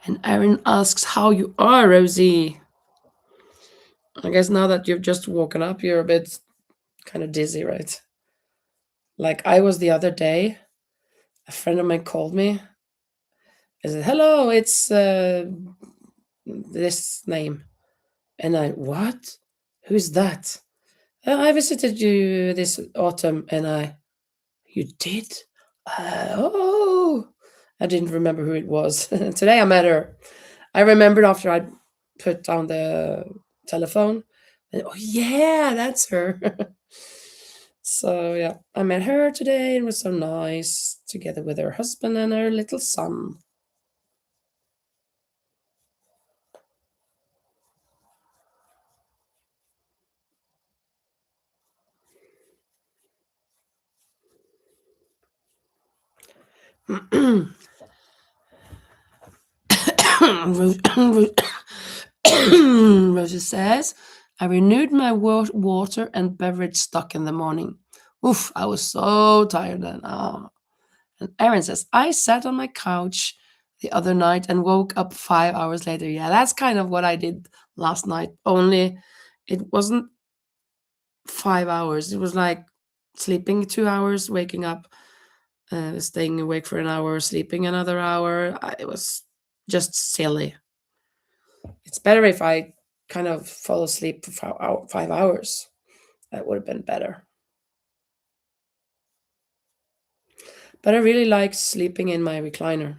And Erin asks how you are, Rosie. I guess now that you've just woken up, you're a bit kind of dizzy, right? Like I was the other day, a friend of mine called me. I said, "Hello, it's this name," and what? Who's that? I visited you this autumn, and you did? Oh, I didn't remember who it was. Today I met her. I remembered after I put down the telephone. And, oh yeah, that's her. So yeah, I met her today. It was so nice, together with her husband and her little son. Rosa says, I renewed my water and beverage stock in the morning. Oof, I was so tired then. Oh. And Erin says, I sat on my couch the other night and woke up 5 hours later. Yeah, that's kind of what I did last night. Only it wasn't 5 hours. It was like sleeping 2 hours, waking up, staying awake for an hour, sleeping another hour. It was just silly. It's better if I kind of fall asleep for 5 hours. That would have been better. But I really like sleeping in my recliner.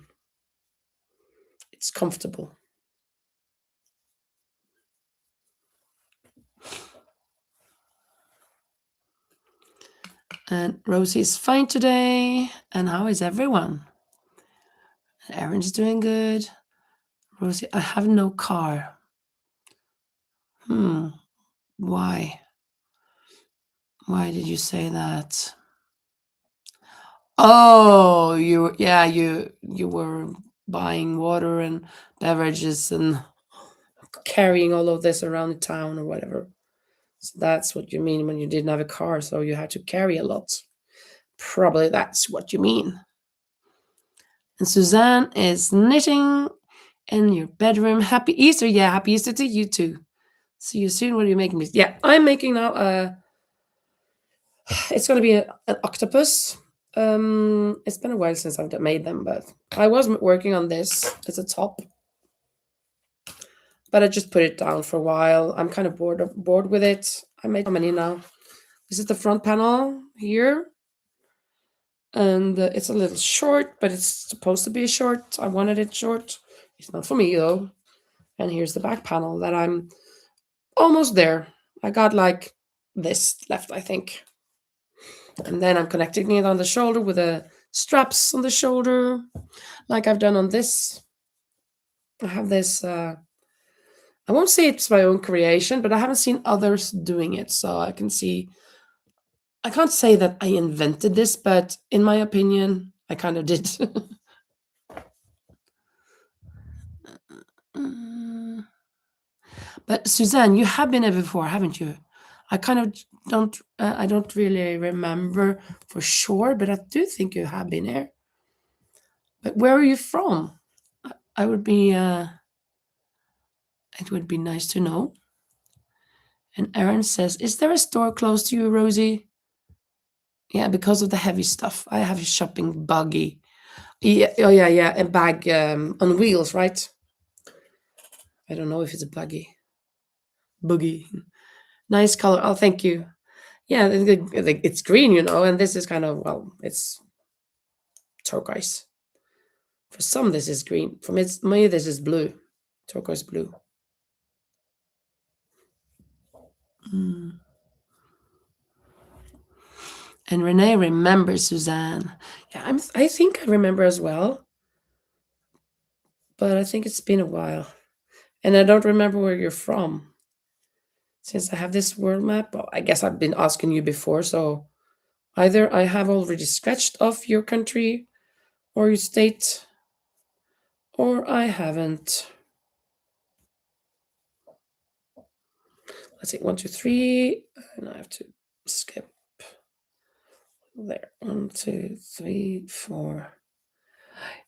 It's comfortable. And Rosie is fine today. And how is everyone? Erin's doing good. Rosie, I have no car. Why? Why did you say that? Oh, you were buying water and beverages and carrying all of this around the town or whatever. So that's what you mean when you didn't have a car, so you had to carry a lot. Probably that's what you mean. And Suzanne is knitting in your bedroom. Happy Easter. Yeah, happy Easter to you too. See you soon. What are you making me? Yeah, I'm making now it's gonna be an octopus. It's been a while since I've made them, but I was working on this. It's a top, but I just put it down for a while. I'm kind of bored with it. I made how many now? This is the front panel here, and it's a little short, but it's supposed to be short. I wanted it short. It's not for me though. And here's the back panel that I'm almost there. I got like this left, I think. And then I'm connecting it on the shoulder with the straps on the shoulder, like I've done on this. I have this, I won't say it's my own creation, but I haven't seen others doing it. So I can see, I can't say that I invented this, but in my opinion, I kind of did. But Suzanne, you have been here before, haven't you? I kind of I don't really remember for sure, but I do think you have been here. But where are you from? I would be, it would be nice to know. And Aaron says, is there a store close to you, Rosie? Yeah, because of the heavy stuff. I have a shopping buggy. Yeah, oh yeah, yeah, a bag on wheels, right? I don't know if it's a buggy. Buggy. Nice color. Oh, thank you. Yeah, it's green, and this is kind of, well, it's turquoise. For some, this is green. For me, this is blue, turquoise blue. Mm. And Renee remembers Suzanne. Yeah, I think I remember as well, but I think it's been a while, and I don't remember where you're from. Since I have this world map, well, I guess I've been asking you before, so either I have already scratched off your country or your state, or I haven't. Let's see, 1, 2, 3, and I have to skip there. 1, 2, 3, 4,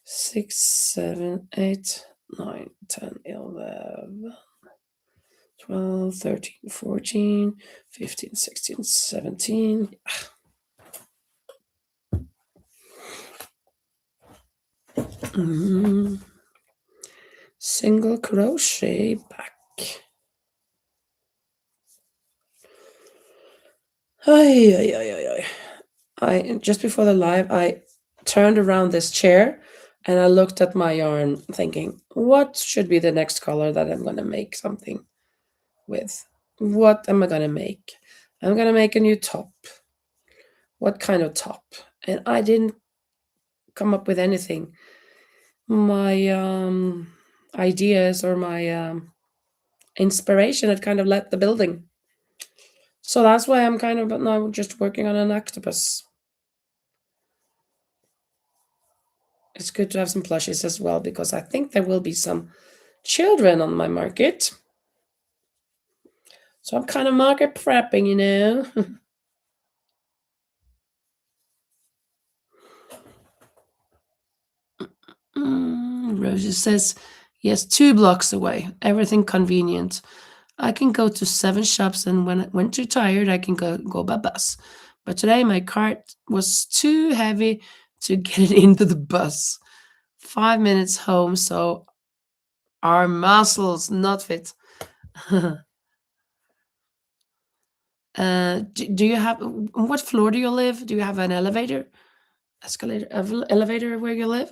6, 7, 8, 9, 10, 11, 12, 13, 14, 15, 16, 17. Single crochet back. I just before the live, I turned around this chair and I looked at my yarn thinking, what should be the next color that I'm going to make something with? What am I going to make? I'm going to make a new top. What kind of top? And I didn't come up with anything. My ideas or my inspiration had kind of left the building. So that's why I'm kind of now just working on an octopus. It's good to have some plushies as well because I think there will be some children on my market. So I'm kind of market prepping. Rosie says, yes, 2 blocks away. Everything convenient. I can go to 7 shops, and when too tired, I can go by bus. But today my cart was too heavy to get it into the bus. 5 minutes home, so our muscles not fit. Do you have what floor do you live? Do you have an elevator, escalator, elevator where you live?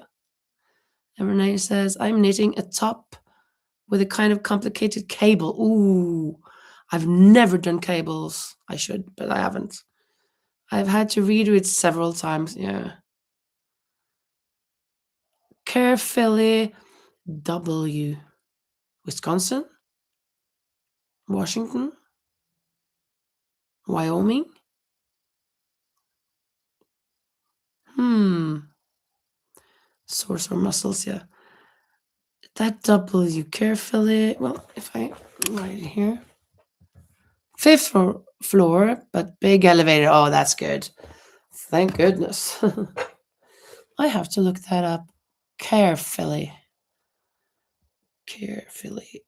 And Renee says, I'm knitting a top with a kind of complicated cable. Ooh, I've never done cables. I should, but I haven't. I've had to redo it several times. Yeah. Carefully W. Wisconsin? Washington? Wyoming? Hmm. Sores or muscles, yeah. That W carefully. Well, if I write it here. Fifth floor, but big elevator. Oh, that's good. Thank goodness. I have to look that up carefully. Carefully.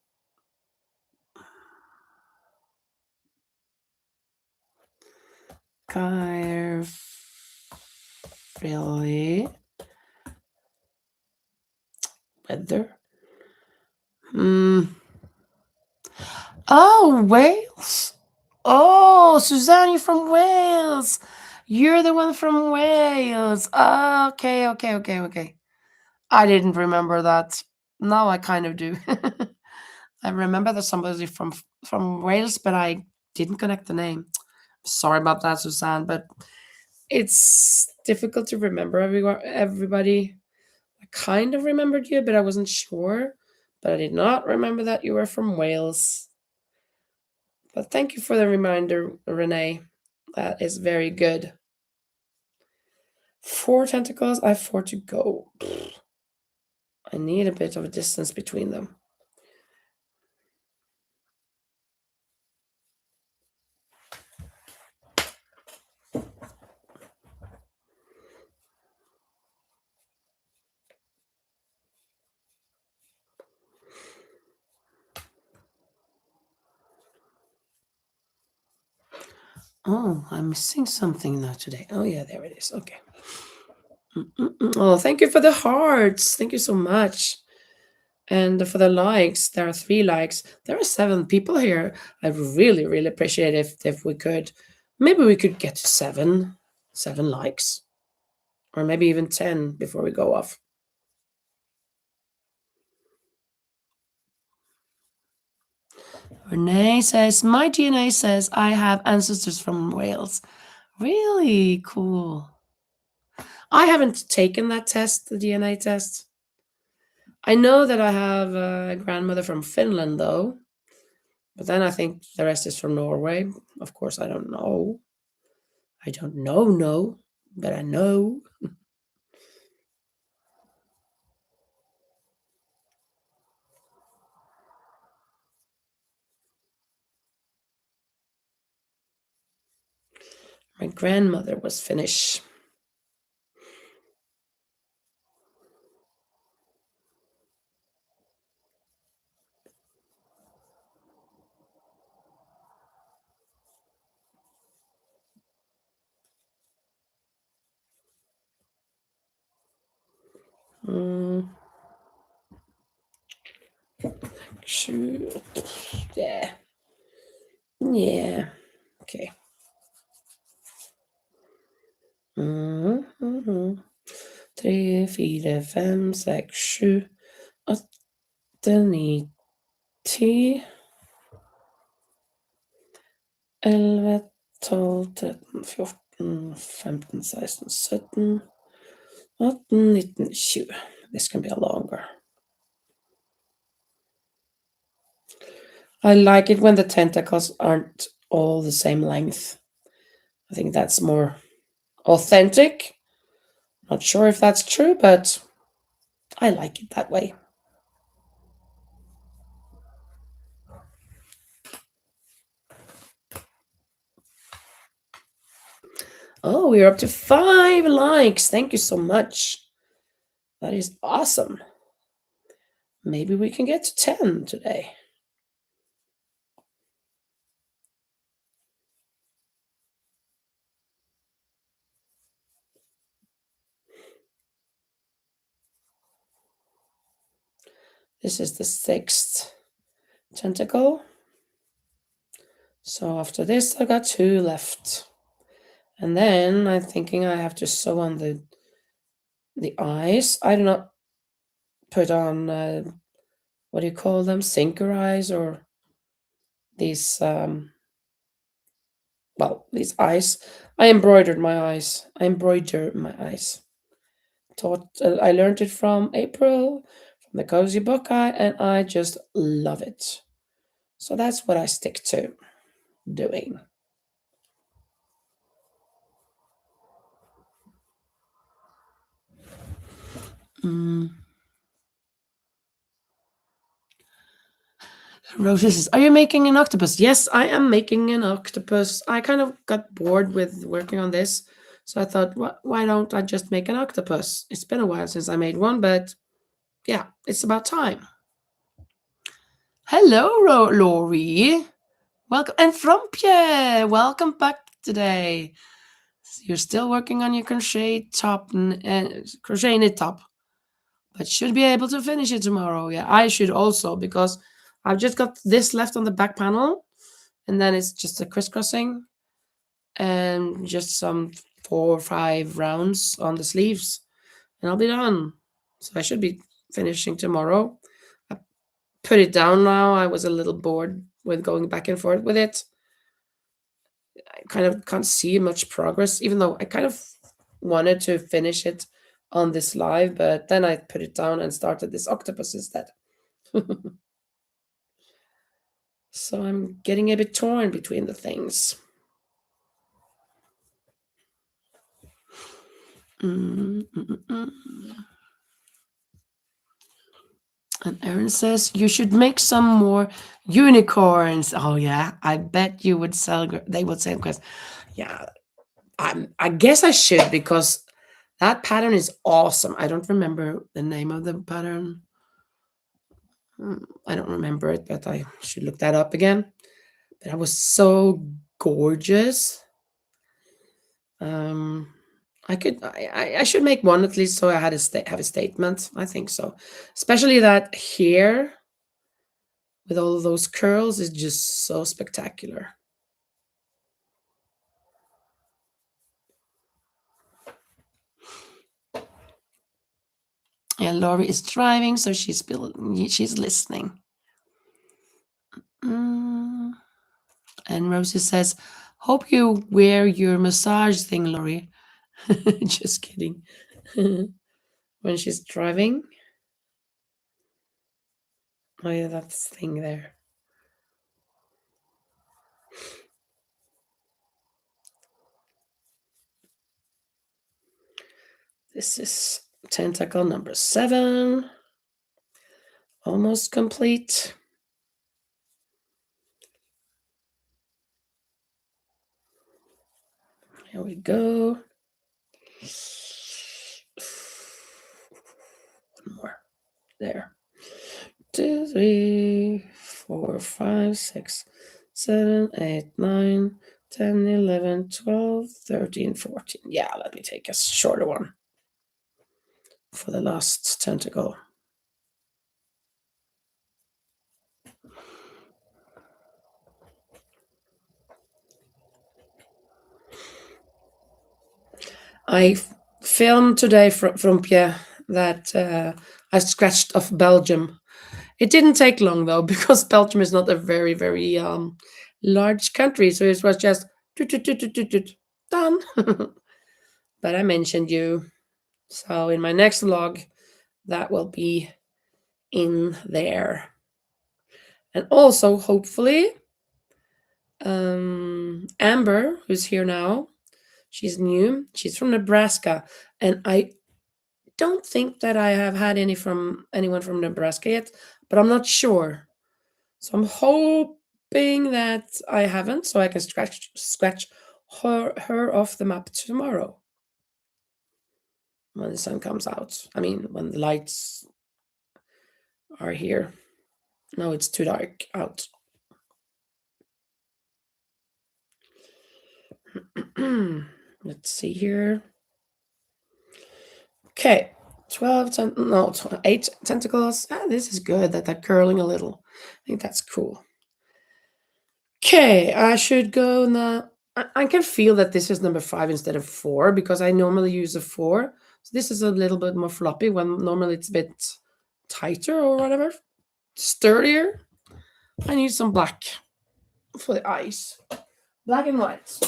Carefully. Weather. Hmm. Oh, Wales. Oh, Suzanne, you're from Wales. You're the one from Wales. Okay, okay, okay, okay. I didn't remember that. Now I kind of do. I remember that somebody from Wales, but I didn't connect the name. Sorry about that, Suzanne, but it's difficult to remember everybody. I kind of remembered you, but I wasn't sure. But I did not remember that you were from Wales. But thank you for the reminder, Renee. That is very good. 4 tentacles, I have 4 to go. I need a bit of a distance between them. Oh, I'm missing something now today. Oh, yeah, there it is. Okay. Oh, thank you for the hearts. Thank you so much. And for the likes, there are 3 likes. There are 7 people here. I really, really appreciate if we could. Maybe we could get to 7 likes, or maybe even 10 before we go off. Renee says, my DNA says I have ancestors from Wales. Really cool. I haven't taken that test, the DNA test. I know that I have a grandmother from Finland, though. But then I think the rest is from Norway. Of course, I don't know. I don't know, no, but I know. My grandmother was Finnish. Mm, sure. Yeah. Yeah. Okay. Mhm. 3, 4, 5, 6, 7, 8, 9, 10, 11, 12, 13, 14, 15, 16, 17, 18, 19, 20. This can be a longer. I like it when the tentacles aren't all the same length. I think that's more authentic. Not sure if that's true, but I like it that way. Oh, we're up to 5 likes. Thank you so much. That is awesome. Maybe we can get to 10 today. This is the 6th tentacle. So after this, I got 2 left. And then I'm thinking I have to sew on the eyes. I do not put on, what do you call them? Sinker eyes or these, well, these eyes. I embroidered my eyes. I embroider my eyes. I learned it from April, from the Cozy Book Eye, and I just love it. So that's what I stick to doing. Mm. Rosie says, "Are you making an octopus?" Yes, I am making an octopus. I kind of got bored with working on this, so I thought, why don't I just make an octopus? It's been a while since I made one, but yeah, it's about time. Hello, Laurie. Welcome, and from Pierre. Welcome back today. You're still working on your crochet top, crochet knit top, but should be able to finish it tomorrow. Yeah, I should also because I've just got this left on the back panel, and then it's just a crisscrossing and just some 4 or 5 rounds on the sleeves, and I'll be done. So I should be finishing tomorrow. I put it down now. I was a little bored with going back and forth with it. I kind of can't see much progress, even though I kind of wanted to finish it on this live, but then I put it down and started this octopus instead. So I'm getting a bit torn between the things. Mm, mm, mm, mm. And Erin says you should make some more unicorns. Oh yeah, I bet you would sell. They would sell. Because yeah, I guess I should because that pattern is awesome. I don't remember the name of the pattern. I don't remember it, but I should look that up again. But it was so gorgeous. Um, I should make one at least so I had have a statement. I think so, especially that here with all of those curls is just so spectacular. And Laurie is driving, so she's listening. Mm. And Rosie says, "Hope you wear your massage thing, Laurie." Just kidding. When she's driving. Oh yeah, that's the thing there. This is tentacle number 7. Almost complete. Here we go. One more. There. 2, 3, 4, 5, 6, 7, 8, 9, 10, 11, 12, 13, 14. Yeah, let me take a shorter one for the last tentacle. I filmed today from Pierre that I scratched off Belgium. It didn't take long though because Belgium is not a very very large country, so it was just done. But I mentioned you, so in my next vlog that will be in there, and also hopefully Amber, who's here now, she's new. She's from Nebraska, and I don't think that I have had anyone from Nebraska yet, but I'm not sure. So I'm hoping that I haven't, so I can scratch her off the map tomorrow. when the sun comes out. I mean, when the lights are here. No, it's too dark out. Let's see here. Okay, 8 tentacles. Ah, this is good that they're curling a little. I think that's cool. Okay, I should go now. I can feel that this is number 5 instead of 4 because I normally use a 4. So this is a little bit more floppy when normally it's a bit tighter or whatever, sturdier. I need some black for the eyes. Black and white.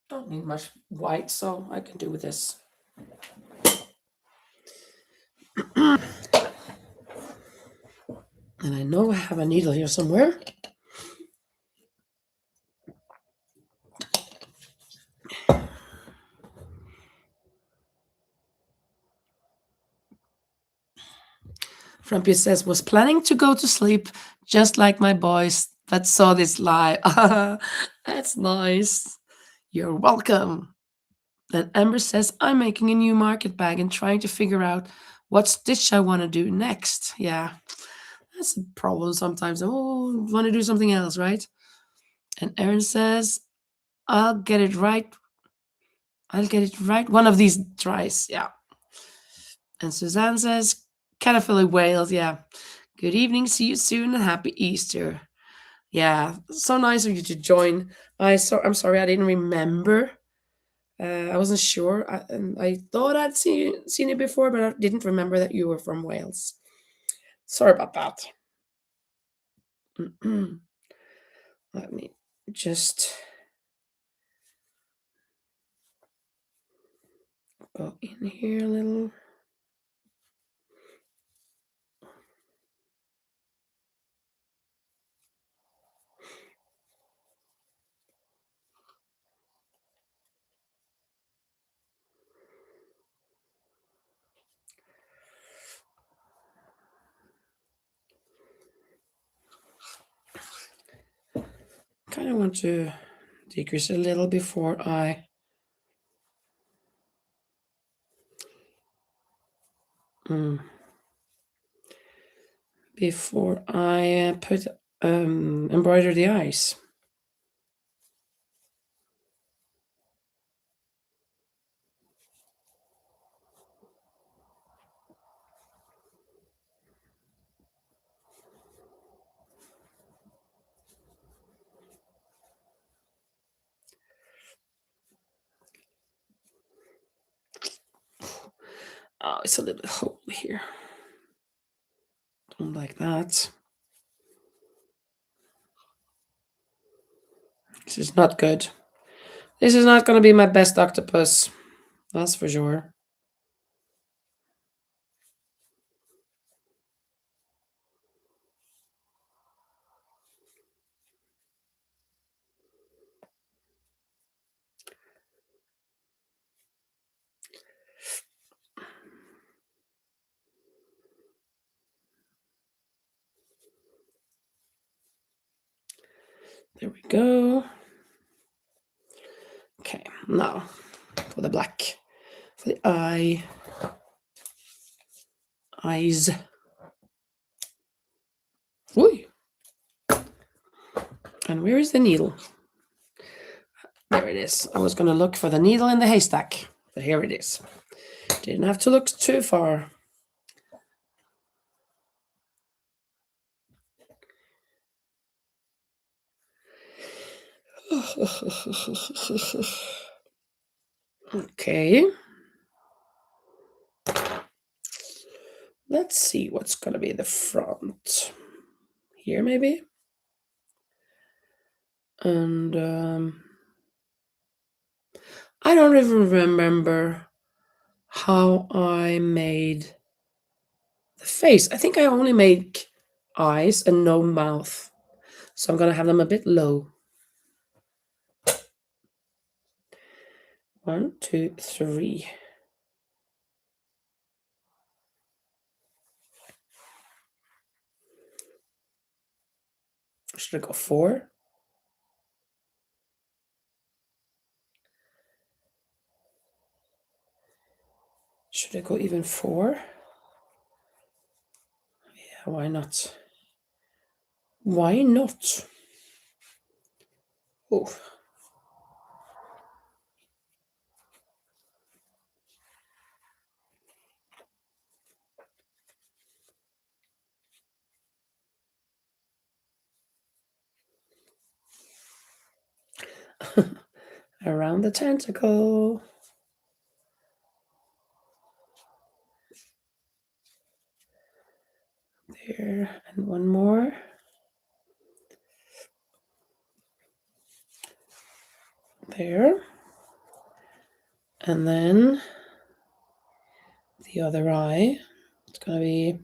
Don't need much white, so I can do with this. And I know I have a needle here somewhere. Frumpy says, was planning to go to sleep just like my boys that saw this live. That's nice. You're welcome. Then Amber says, I'm making a new market bag and trying to figure out what stitch I want to do next. Yeah, that's a problem sometimes. Oh, want to do something else, right? And Erin says, I'll get it right. I'll get it right one of these tries. Yeah. And Suzanne says, Caterpillar Wales. Yeah. Good evening. See you soon and happy Easter. Yeah. So nice of you to join. I'm sorry I didn't remember. I wasn't sure. I thought I'd seen it before, but I didn't remember that you were from Wales. Sorry about that. Let me just go in here a little. Kind of want to decrease a little before I put embroider the eyes. Oh, it's a little hole here. Don't like that. This is not good. This is not going to be my best octopus. That's for sure. There we go. Okay, now for the black. For the eyes. Ooh. And where is the needle? There it is. I was going to look for the needle in the haystack, but here it is. Didn't have to look too far. Okay. Let's see what's going to be the front. Here, maybe? And I don't even remember how I made the face. I think I only make eyes and no mouth. So I'm going to have them a bit low. 1, 2, 3. Should I go 4? Should I go even 4? Yeah, why not? Why not? Oh. Around the tentacle. There, and one more. There. And then the other eye. It's gonna be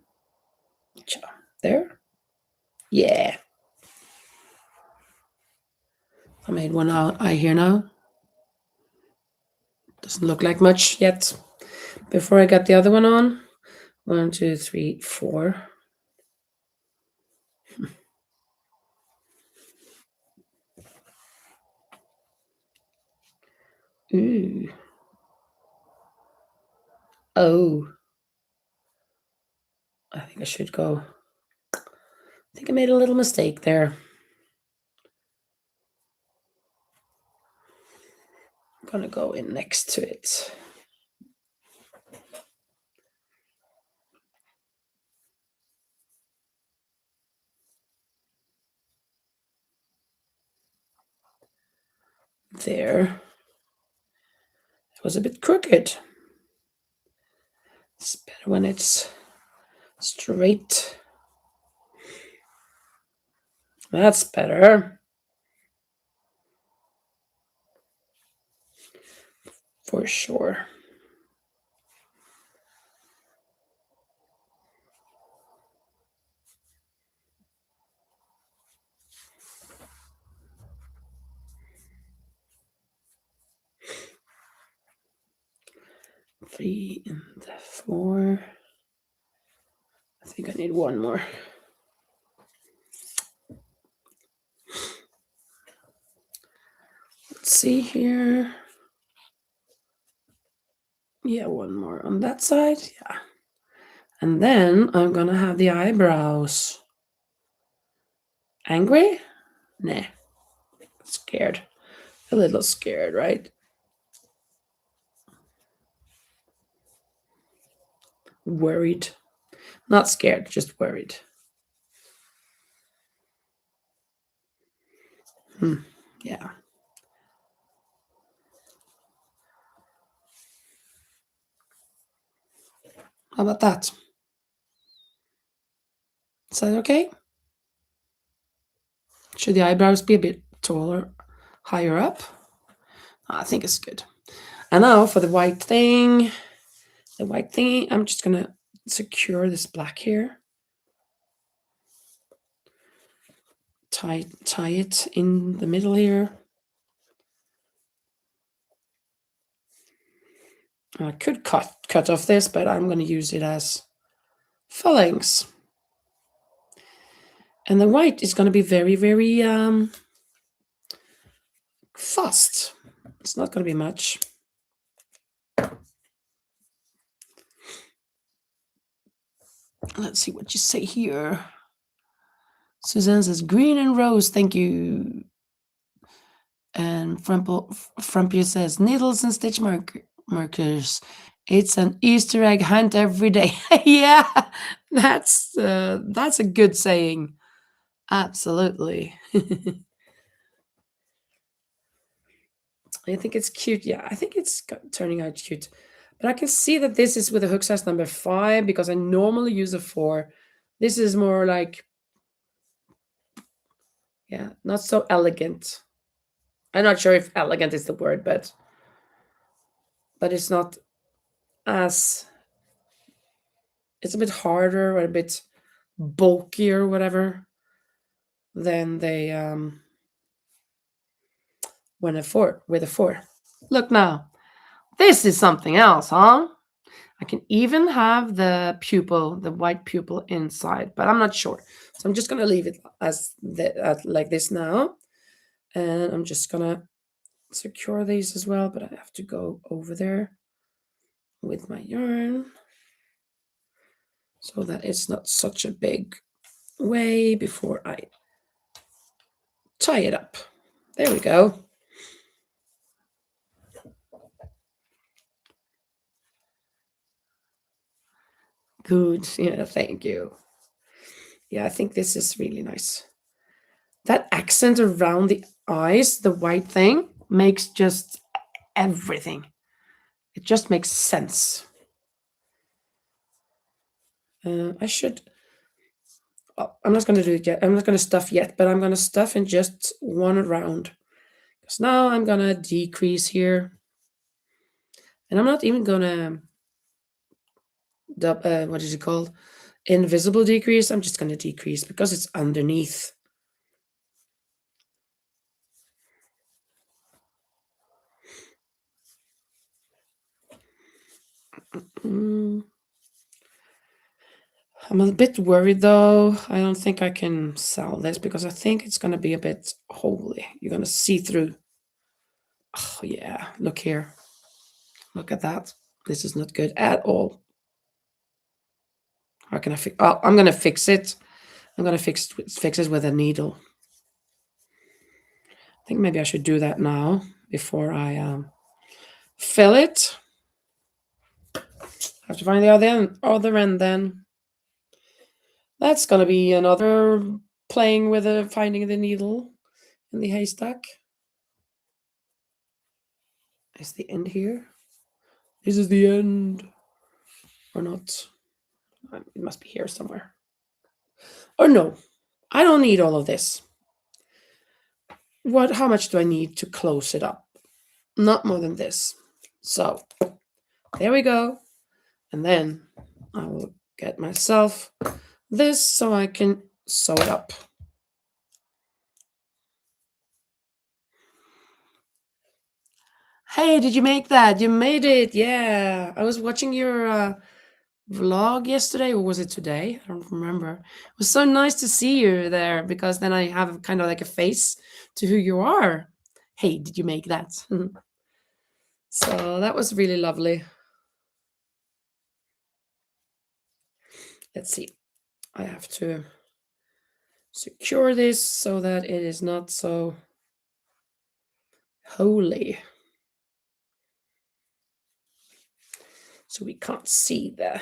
there. Yeah. I made one eye here now. Doesn't look like much yet. Before I got the other one on. 1, 2, 3, 4. Ooh. Oh. I think I should go. I think I made a little mistake there. I'm gonna go in next to it. There. It was a bit crooked. It's better when it's straight. That's better. For sure. Three and 4. I think I need one more. Let's see here. Yeah, one more on that side. Yeah. And then I'm gonna have the eyebrows. Angry? Nah. Scared. A little scared, right? Worried. Not scared, just worried. Yeah. How about that? Is that okay? Should the eyebrows be a bit taller, higher up? I think it's good. And now for the white thing. The white thingy, I'm just gonna secure this black here. Tie it in the middle here. I could cut off this, but I'm going to use it as fillings. And the white is going to be very, very fast. It's not going to be much. Let's see what you say here. Suzanne says green and rose, thank you. And Frumpy says needles and stitch markers. It's an Easter egg hunt every day. Yeah, that's a good saying. Absolutely. I think it's cute. Yeah, I think it's turning out cute. But I can see that this is with a hook size number 5 because I normally use a 4. This is more like, yeah, not so elegant. I'm not sure if elegant is the word, but it's not as, it's a bit harder or a bit bulkier or whatever than they when a 4 with a 4. Look now. This is something else, huh? I can even have the pupil, the white pupil inside, but I'm not sure. So I'm just going to leave it as like this now. And I'm just going to secure these as well, but I have to go over there. with my yarn so that it's not such a big way before I tie it up. There we go. Good. Yeah, thank you. Yeah, I think this is really nice. That accent around the eyes, the white thing, makes just everything. It just makes sense. I should. Oh, I'm not going to do it yet. I'm not going to stuff yet, but I'm going to stuff in just one round. Because now I'm going to decrease here. And I'm not even going to, what is it called? Invisible decrease. I'm just going to decrease because it's underneath. Mm. I'm a bit worried though. I don't think I can sell this because I think it's going to be a bit holy. You're going to see through. Oh, yeah. Look here. Look at that. This is not good at all. How can I fix? Oh, I'm going to fix it. I'm going to fix it with a needle. I think maybe I should do that now before I fill it. I have to find the other end then. That's going to be another playing with finding the needle in the haystack. Is the end here? This is the end. Or not. It must be here somewhere. Or no. I don't need all of this. How much do I need to close it up? Not more than this. So there we go. And then I will get myself this so I can sew it up. Hey, did you make that? You made it. Yeah. I was watching your vlog yesterday, or was it today? I don't remember. It was so nice to see you there because then I have kind of like a face to who you are. Hey, did you make that? So that was really lovely. Let's see. I have to secure this so that it is not so holy. So we can't see the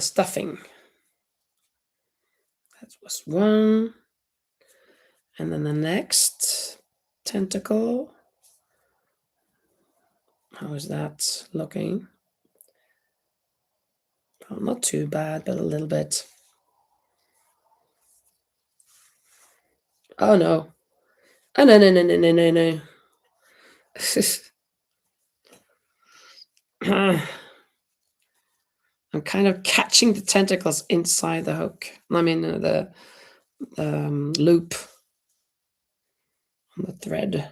stuffing. That was one. And then the next tentacle. How is that looking? Oh, not too bad, but a little bit. Oh no. Oh no, no, no, no, no, no, no. I'm kind of catching the tentacles inside the hook. I mean, the loop on the thread.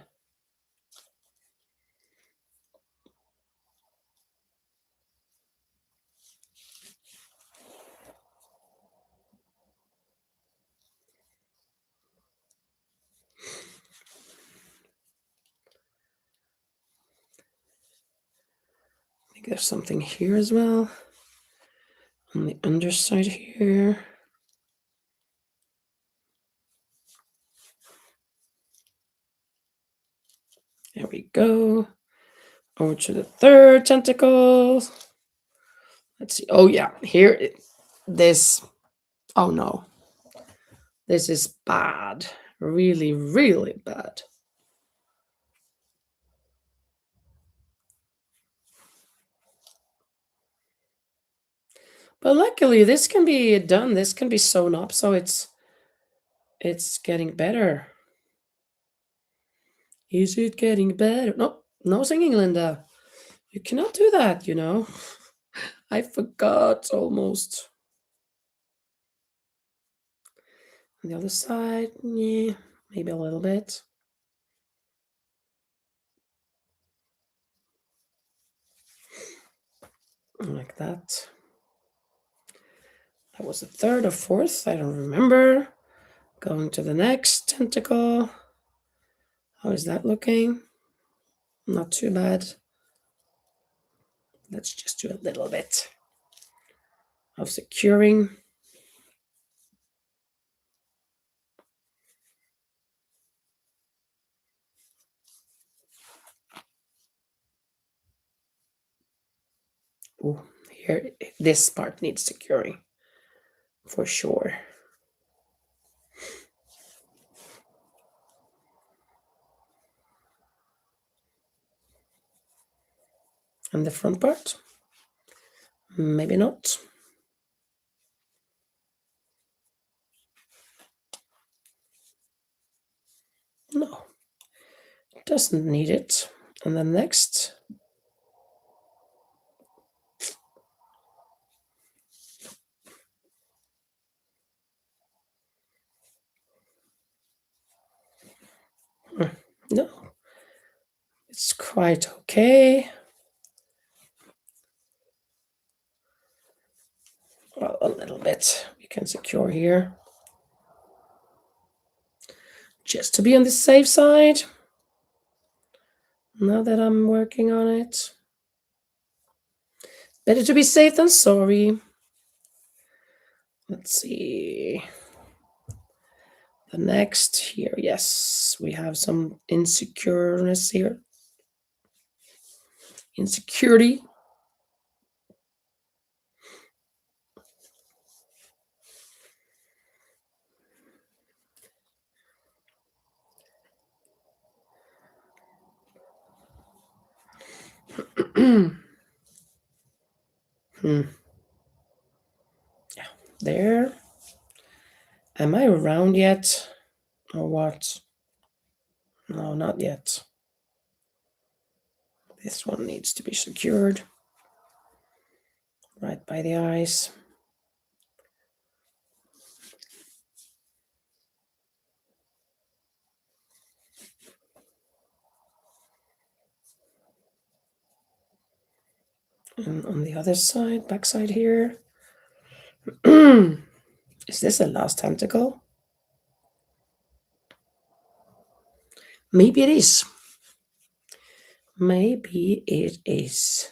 I think there's something here as well. On the underside here. There we go. Over to the third tentacle. Let's see. Oh yeah, here. This. Oh no. This is bad. Really, really bad. But luckily, this can be done. This can be sewn up, so it's getting better. Is it getting better? No, no singing, Linda. You cannot do that, you know. I forgot almost. On the other side, yeah, maybe a little bit. Like that. That was the third or fourth, I don't remember. Going to the next tentacle. How is that looking? Not too bad. Let's just do a little bit of securing. Oh, here, this part needs securing for sure. And the front part? Maybe not. No, it doesn't need it. And then next. No, it's quite okay. Well, a little bit we can secure here. Just to be on the safe side. Now that I'm working on it. Better to be safe than sorry. Let's see. The next here, yes, we have some insecureness here. Insecurity. Yeah, there. Am I around yet? Or what? No, not yet. This one needs to be secured. Right by the eyes. And on the other side, back side here. Is this the last tentacle? Maybe it is. Maybe it is.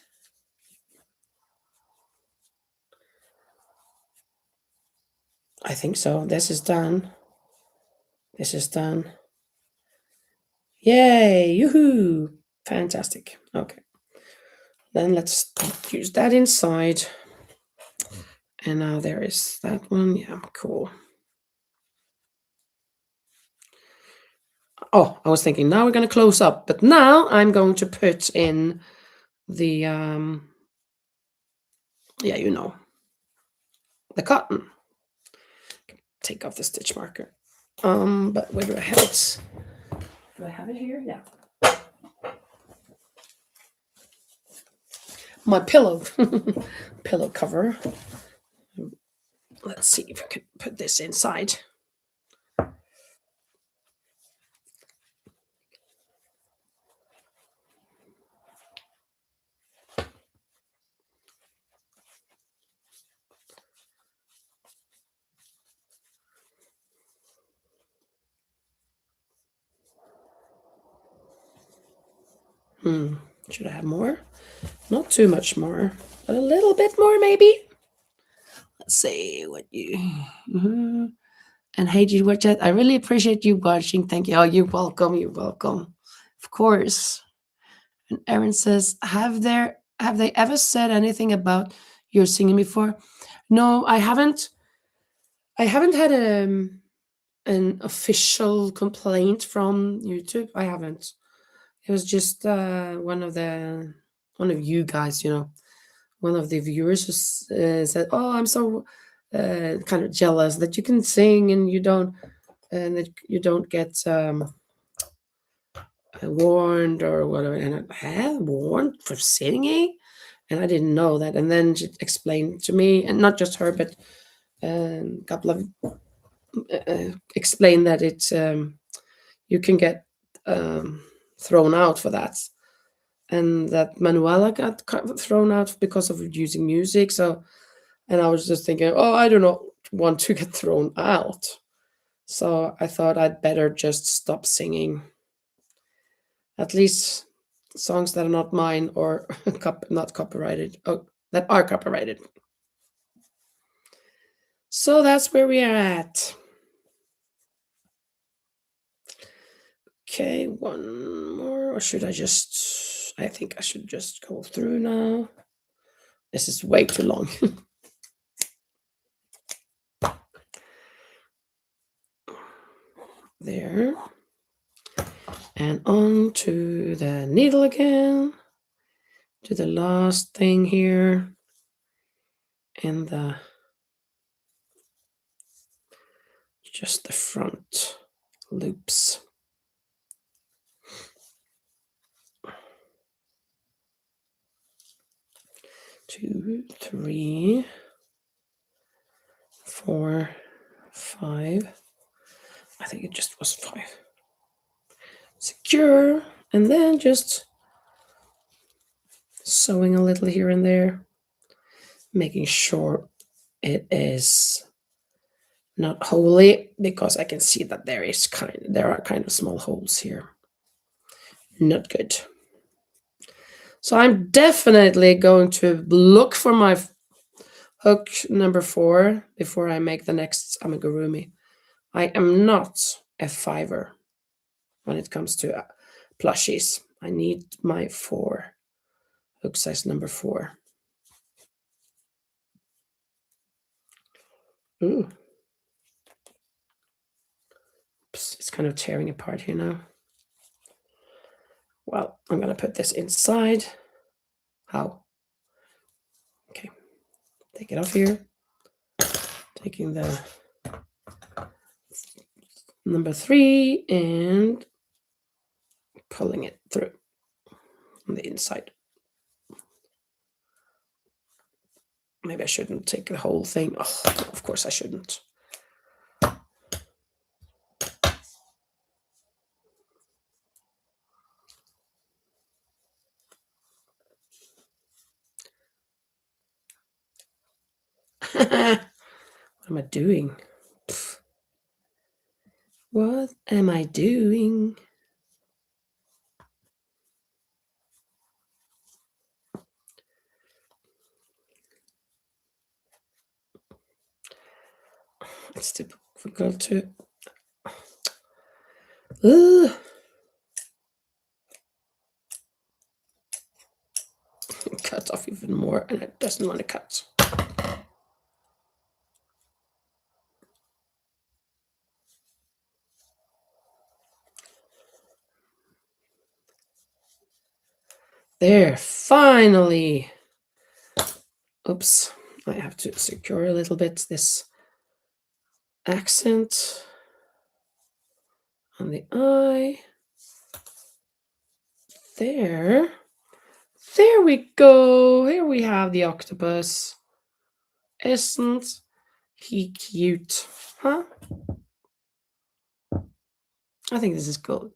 I think so. This is done. This is done. Yay! Yoo-hoo! Fantastic. Okay. Then let's use that inside. And now there is that one. Yeah, cool. Oh, I was thinking now we're going to close up, but now I'm going to put in the, yeah, you know, the cotton. Take off the stitch marker. But where do I have it? Do I have it here? Yeah. My pillow, pillow cover. Let's see if I can put this inside. Should I have more? Not too much more, but a little bit more maybe. Let's see what you. And hey, did you watch it? I really appreciate you watching. Thank you. Oh, you're welcome. You're welcome. Of course. And Erin says, have they ever said anything about your singing before? No, I haven't. I haven't had an official complaint from YouTube. I haven't. It was just one of you guys, one of the viewers who said, "Oh, I'm so kind of jealous that you can sing and and that you don't get warned or whatever." And I had warned for singing, and I didn't know that. And then she explained to me, and not just her, but a couple of explained that it's you can get thrown out for that, and that Manuela got thrown out because of using music. So, and I was just thinking, oh, I do not want to get thrown out. So I thought I'd better just stop singing. At least songs that are not mine or not copyrighted. Oh, that are copyrighted. So that's where we are at. Okay, one more, or should I just? I think I should just go through now. This is way too long. There. And on to the needle again. To the last thing here. And just the front loops. 2, 3, 4, 5. I think it just was 5. Secure, and then just sewing a little here and there, making sure it is not wholly, because I can see that there are kind of small holes here. Not good. So I'm definitely going to look for my hook number 4 before I make the next amigurumi. I am not a 5er when it comes to plushies. I need my 4, hook size number 4. Ooh. Oops, it's kind of tearing apart here now. Well, I'm going to put this inside. How? Okay. Take it off here. Taking the number 3 and pulling it through on the inside. Maybe I shouldn't take the whole thing. Oh, of course I shouldn't. What am I doing? What am I doing? It's difficult to cut off even more, and it doesn't want to cut. There, finally. Oops, I have to secure a little bit this accent on the eye. There we go. Here we have the octopus. Isn't he cute? Huh? I think this is good.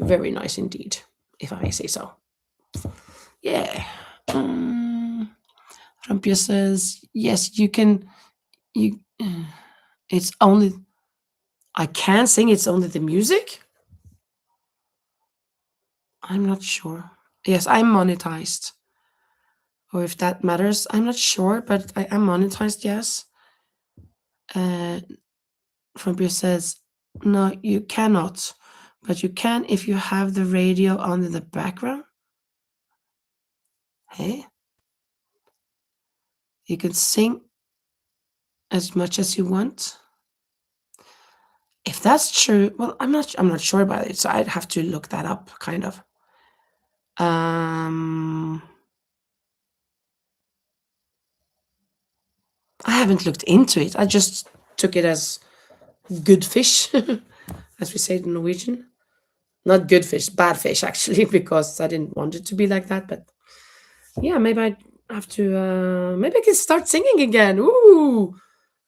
Very nice indeed, if I say so. Yeah. Rampia says, yes, you can. It's only. I can sing, it's only the music? I'm not sure. Yes, I'm monetized. Or if that matters, I'm not sure, but I am monetized, yes. Rampia says, no, you cannot. But you can if you have the radio on in the background. Hey? You can sing as much as you want. If that's true, well, I'm not sure about it, so I'd have to look that up, kind of. I haven't looked into it. I just took it as good fish, as we say in Norwegian. Not good fish, bad fish, actually, because I didn't want it to be like that. But yeah, maybe I have to. Maybe I can start singing again. Ooh,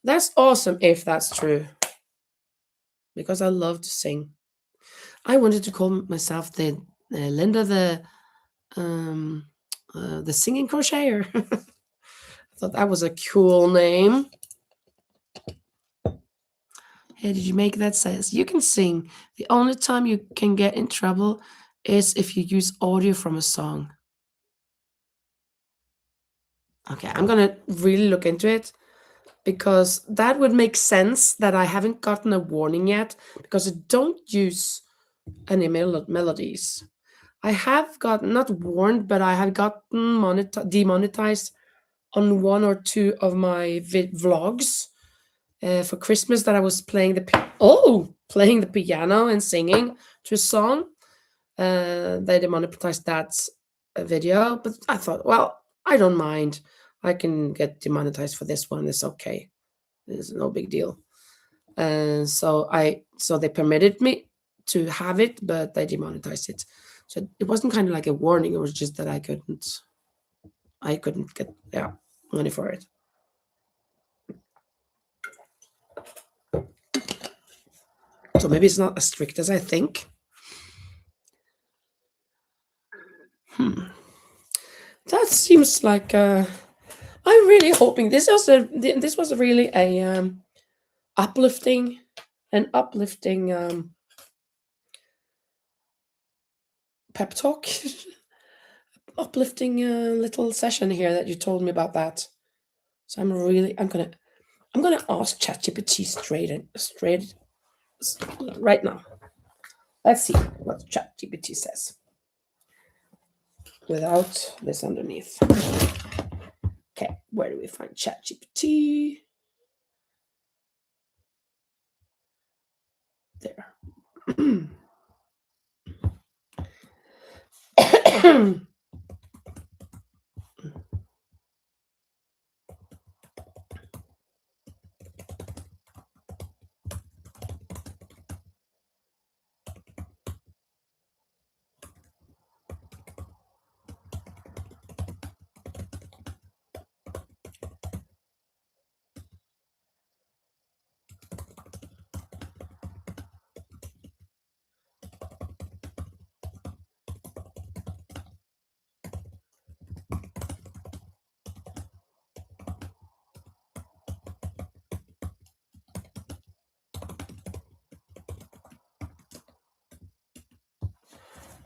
that's awesome if that's true. Because I love to sing. I wanted to call myself the Linda the singing crocheter. I thought that was a cool name. Hey, did you make that? Says you can sing. The only time you can get in trouble is if you use audio from a song. Okay, I'm gonna really look into it because that would make sense that I haven't gotten a warning yet because I don't use any melodies. I have gotten not warned, but I have gotten demonetized on one or two of my vlogs for Christmas that I was playing playing the piano and singing to a song. They demonetized that video, but I thought, well, I don't mind. I can get demonetized for this one. It's okay. It's no big deal. So they permitted me to have it, but they demonetized it. So it wasn't kind of like a warning. It was just that I couldn't get money for it. So maybe it's not as strict as I think. That seems like I'm really hoping this was really a uplifting an uplifting pep talk uplifting little session here that you told me about that. So I'm gonna ask ChatGPT straight right now. Let's see what ChatGPT says without this underneath. Okay, where do we find ChatGPT? There.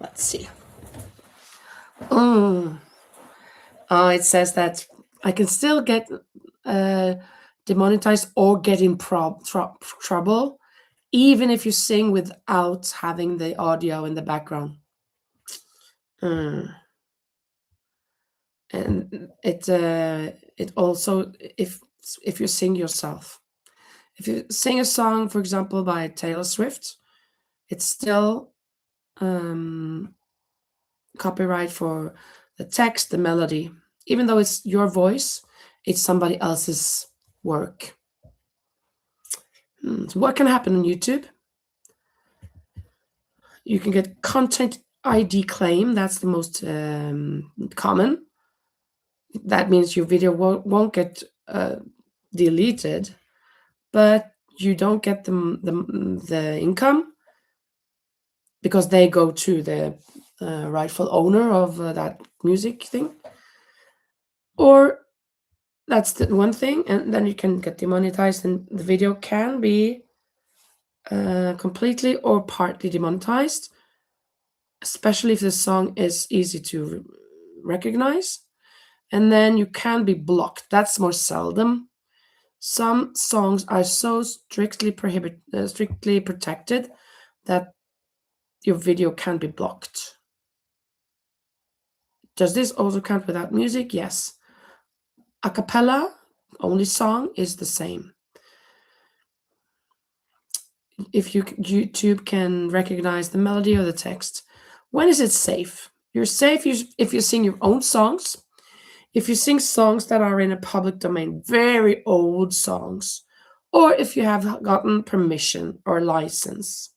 Let's see. Oh, it says that I can still get demonetized or get in trouble, even if you sing without having the audio in the background. And it also if you sing yourself, if you sing a song, for example, by Taylor Swift, it's still copyright for the text, the melody, even though it's your voice, it's somebody else's work. So what can happen on YouTube? You can get content ID claim. That's the most common. That means your video won't get deleted, but you don't get the income because they go to the rightful owner of that music thing. Or that's the one thing, and then you can get demonetized, and the video can be completely or partly demonetized, especially if the song is easy to recognize. And then you can be blocked. That's more seldom. Some songs are so strictly protected that your video can be blocked. Does this also count without music? Yes. A cappella, only song, is the same. If YouTube can recognize the melody or the text. When is it safe? You're safe if you sing your own songs. If you sing songs that are in a public domain, very old songs, or if you have gotten permission or license.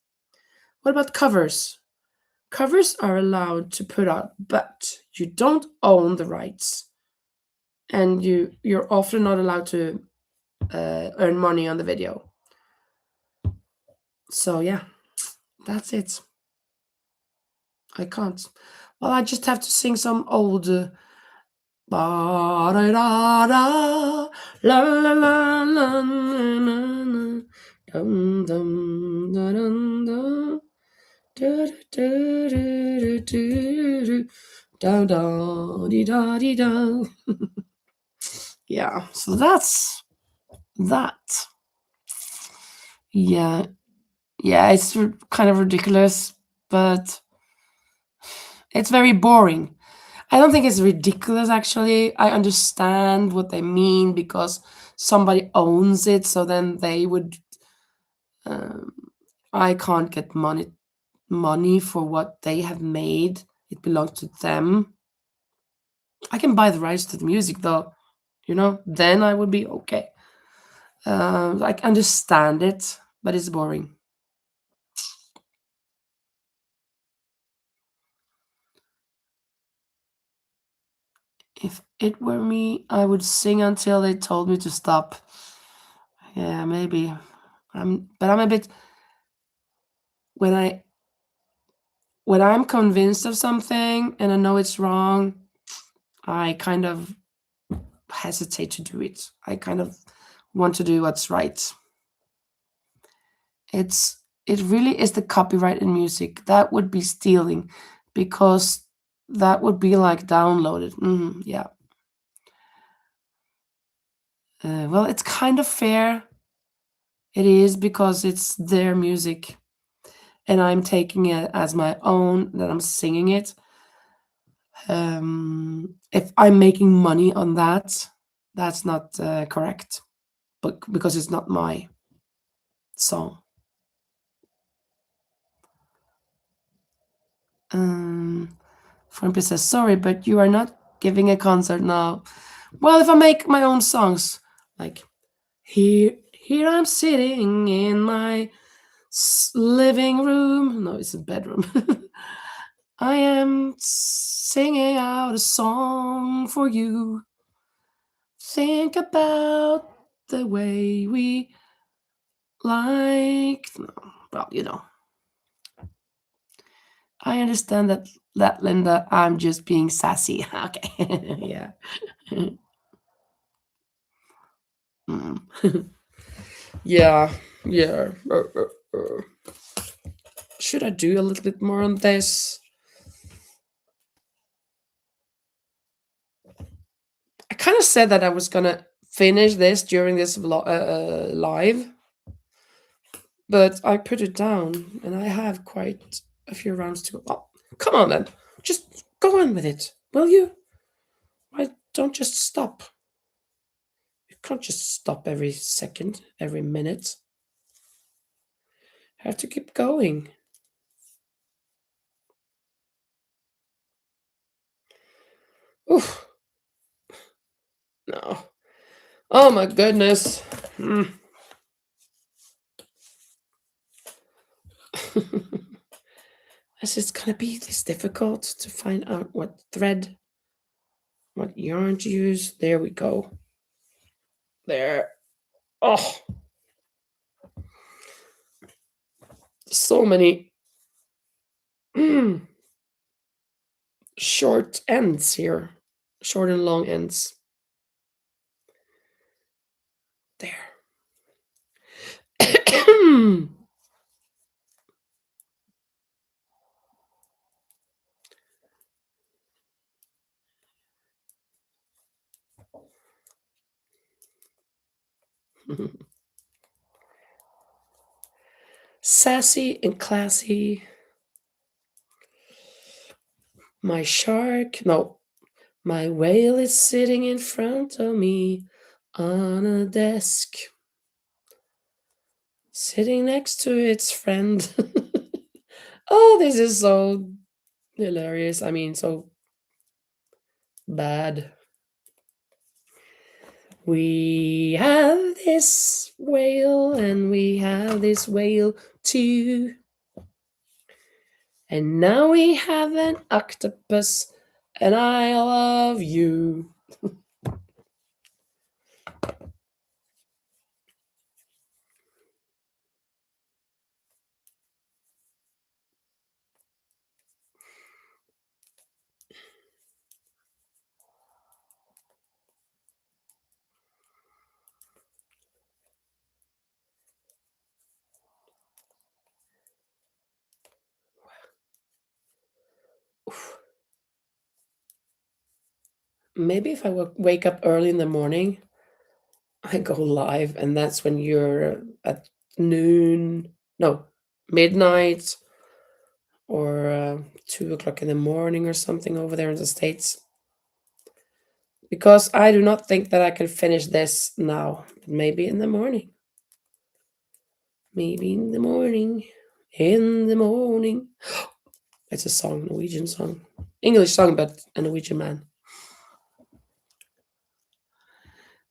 What about covers? Covers are allowed to put out, but you don't own the rights, and you're often not allowed to earn money on the video. So yeah, that's it. I can't. Well, I just have to sing some old. Ba da da da la la la la na na dum dum da dum dum Do, do, do, do, do, do. Da, da, dee, da, dee, da. Yeah, so that's that. Yeah, yeah, it's kind of ridiculous, but it's very boring. I don't think it's ridiculous actually. I understand what they mean because somebody owns it, so then they would. Um, I can't get money for what they have made. It belongs to them. I can buy the rights to the music though, then I would be okay. I understand it, but it's boring. If it were me, I would sing until they told me to stop. Yeah, maybe. But I'm a bit when I'm convinced of something and I know it's wrong, I kind of hesitate to do it. I kind of want to do what's right. It really is the copyright in music. That would be stealing because that would be like downloaded. Yeah. Well, it's kind of fair. It is because it's their music and I'm taking it as my own, that I'm singing it. If I'm making money on that, that's not correct, but because it's not my song. Um, Friendly says, sorry, but you are not giving a concert now. Well, if I make my own songs, like here I'm sitting in my living room. No, it's a bedroom. I am singing out a song for you. Think about the way we like. No, well, I understand that Linda. I'm just being sassy. Okay, yeah. Mm. Yeah, yeah. Should I do a little bit more on this? I kind of said that I was gonna finish this during this live, but I put it down, and I have quite a few rounds to go. Oh, come on then, just go on with it, will you? Why don't just stop? You can't just stop every second, every minute. Have to keep going. Oof, no. Oh my goodness. Mm. Is it gonna be this difficult to find out what thread, what yarn to use? There we go. There. Oh, so many short ends here. Short and long ends. There. Sassy and classy. My shark. No. My whale is sitting in front of me on a desk, sitting next to its friend. Oh, this is so hilarious. I mean, so bad. We have this whale, and we have this whale too. And now we have an octopus, and I love you. Maybe if I wake up early in the morning, I go live, and that's when you're at noon, no, midnight, or 2 o'clock in the morning or something over there in the States. Because I do not think that I can finish this now. Maybe in the morning. Maybe in the morning. In the morning. It's a song, Norwegian song. English song, but a Norwegian man.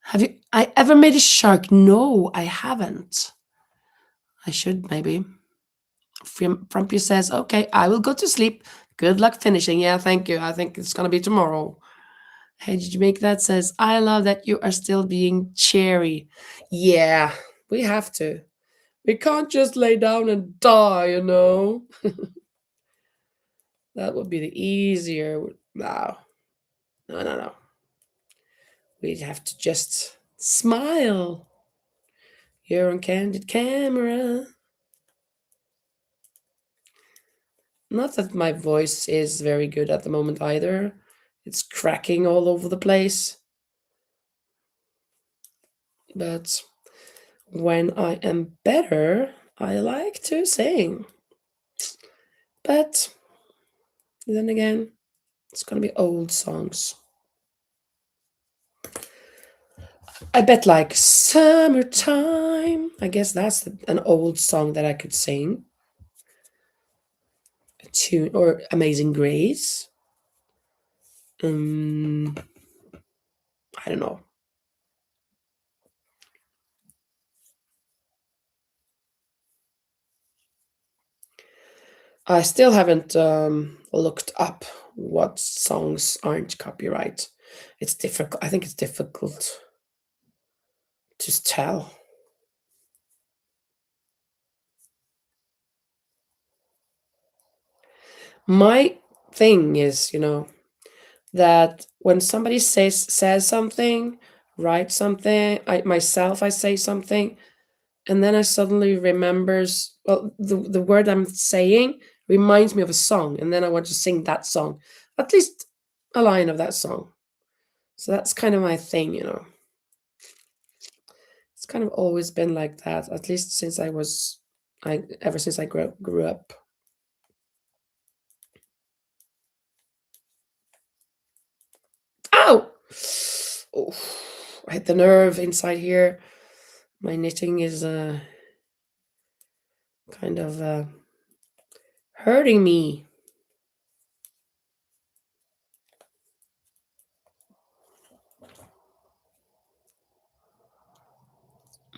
Have you I ever made a shark? No, I haven't. I should maybe. Frumpy says, okay, I will go to sleep. Good luck finishing. Yeah, thank you. I think it's gonna be tomorrow. Hey, did you make that? Says, I love that you are still being cheery. Yeah, we have to. We can't just lay down and die, you know? That would be the easier. No, no, no, no. We'd have to just smile. You're on candid camera. Not that my voice is very good at the moment either. It's cracking all over the place. But when I am better, I like to sing. But then again, it's gonna be old songs. I bet like summertime. I guess that's an old song that I could sing. A tune or Amazing Grace. Um, I don't know. I still haven't looked up what songs aren't copyright. It's difficult. I think it's difficult to tell. My thing is, that when somebody says something, writes something, I say something, and then I suddenly remembers well the word I'm saying reminds me of a song, and then I want to sing that song, at least a line of that song. So that's kind of my thing. It's kind of always been like that, at least since I ever since I grew up. Ow! Oh, I hit the nerve inside here. My knitting is kind of hurting me.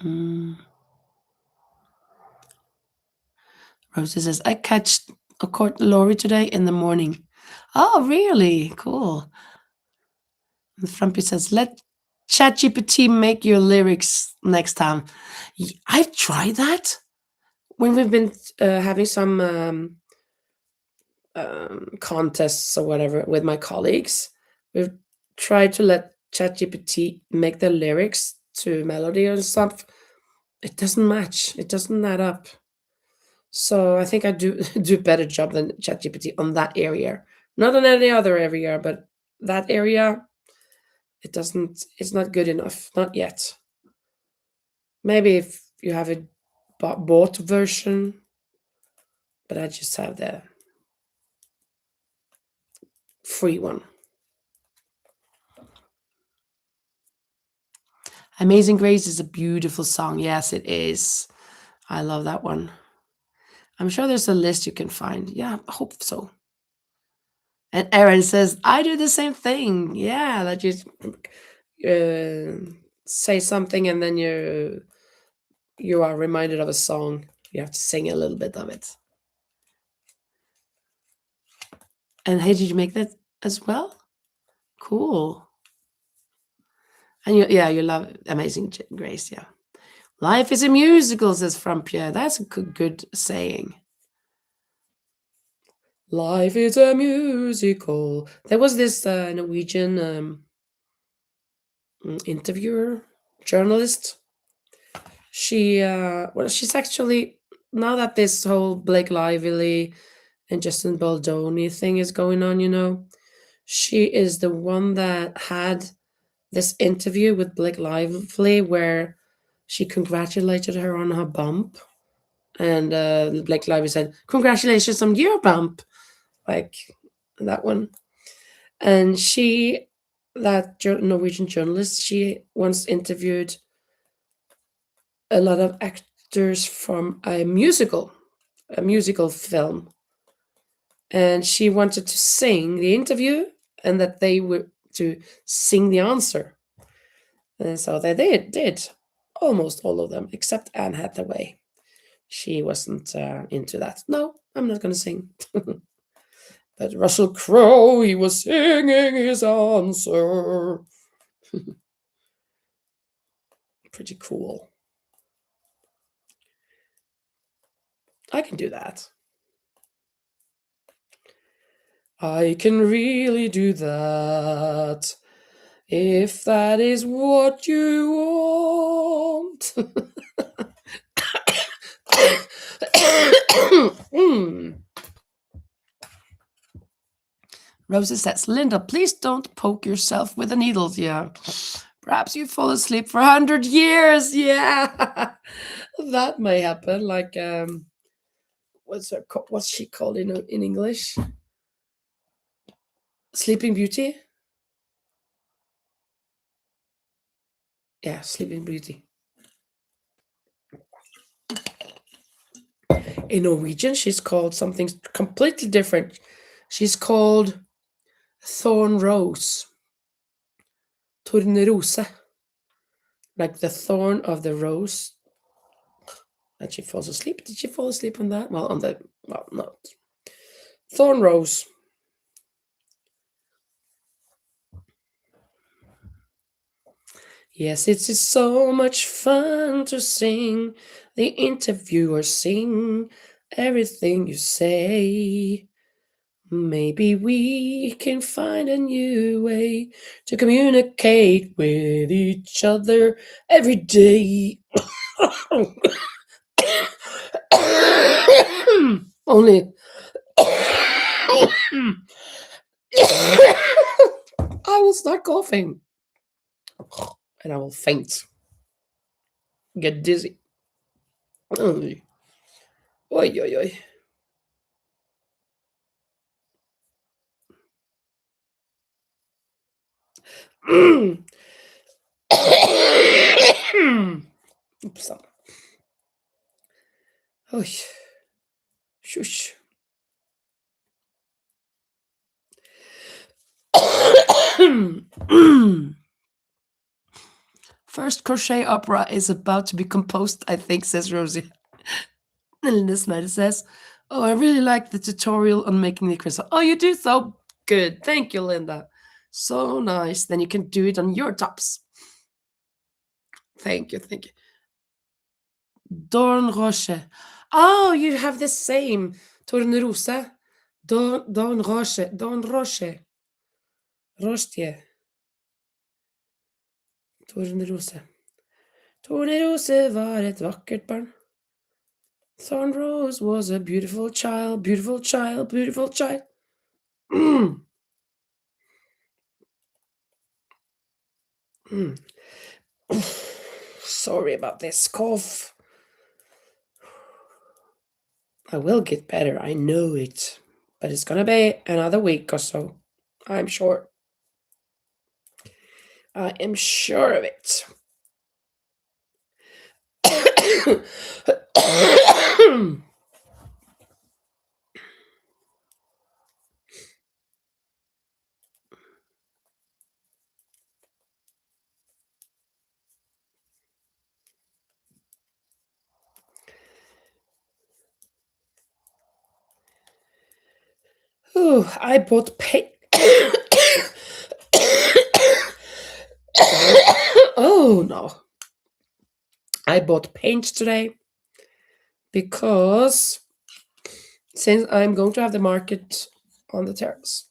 Mm. Rosie says, I catch a court lorry today in the morning. Oh, really? Cool. And Frumpy says, let ChatGPT make your lyrics next time. I've tried that when we've been having some contests or whatever with my colleagues. We've tried to let ChatGPT make the lyrics to melody and stuff. It doesn't match. It doesn't add up. So I think I do do a better job than ChatGPT on that area. Not on any other area, but that area, it's not good enough. Not yet. Maybe if you have a bought version, but I just have the free one. Amazing Grace is a beautiful song. Yes, it is. I love that one. I'm sure there's a list you can find. Yeah, I hope so. And Aaron says, I do the same thing. Yeah, that you say something and then you are reminded of a song. You have to sing a little bit of it. And hey, did you make that as well? Cool. And you love Amazing Grace, yeah. Life is a musical, says Frampierre. That's a good saying. Life is a musical. There was this Norwegian interviewer, journalist. She's actually, now that this whole Blake Lively and Justin Baldoni thing is going on, She is the one that had this interview with Blake Lively where she congratulated her on her bump. And Blake Lively said, "Congratulations on your bump." Like that one. And that Norwegian journalist, she once interviewed a lot of actors from a musical film. And she wanted to sing the interview and that they were to sing the answer. And so they did. Almost all of them, except Anne Hathaway. She wasn't into that. No, I'm not going to sing. But Russell Crowe, he was singing his answer. Pretty cool. I can do that. I can really do that. If that is what you want. Rosie says, Linda, please don't poke yourself with the needles. Yeah. Perhaps you fall asleep for 100 years. Yeah. That may happen. Like, what's she called in English? Sleeping Beauty? Yeah, Sleeping Beauty. In Norwegian, she's called something completely different. She's called Thorn Rose. Tornerose. Like the thorn of the rose. And she falls asleep. Did she fall asleep on that? Well, no. Thorn Rose. Yes, it is so much fun to sing. The interviewer sing everything you say. Maybe we can find a new way to communicate with each other every day. Only I will start coughing and I will faint, get dizzy. Oi, oi, oi, oi. Oops. Oi. Shush. First crochet opera is about to be composed, I think, says Rosie. And Linda Snyder says, "Oh, I really like the tutorial on making the crystal." Oh, you do so good. Thank you, Linda. So nice. Then you can do it on your tops. Thank you, thank you. Don Roche. Oh, you have the same. Tornerosa. Don Roche. Don Roche. Rostie. Tornerose. Tornerose var ett vackert barn. Thornrose was a beautiful child, beautiful child, beautiful child. Mm. Mm. Sorry about this cough. I will get better, I know it. But it's gonna be another week or so. I'm sure. I am sure of it. Ooh, I bought paint. Oh no. I bought paint today because since I'm going to have the market on the terrace,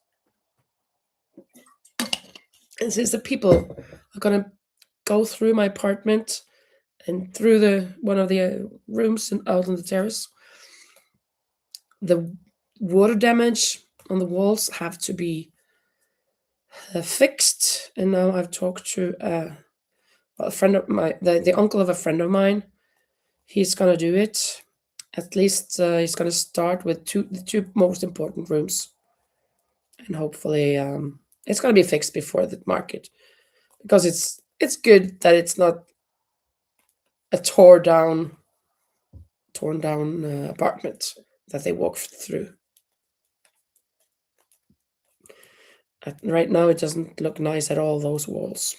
and since the people are gonna go through my apartment and through the one of the rooms and out on the terrace, the water damage on the walls have to be fixed, and now I've talked to a friend of the uncle of a friend of mine. He's gonna do it. At least he's gonna start with the two most important rooms, and hopefully it's gonna be fixed before the market because it's good that it's not a torn down apartment that they walk through. Right now, it doesn't look nice at all. Those walls.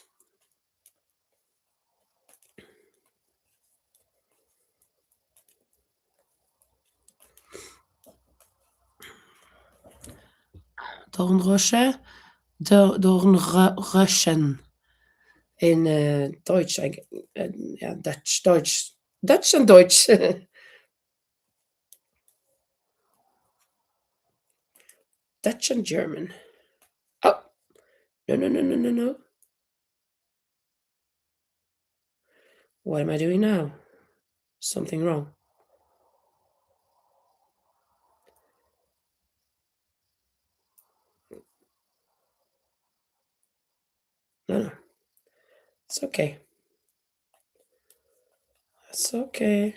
Dornrösche, Dornröschen in Deutsch. Yeah, Dutch and Deutsch. Dutch and German. Oh, no, no, no, no, no, no. What am I doing now? Something wrong. No, no. It's okay. It's okay.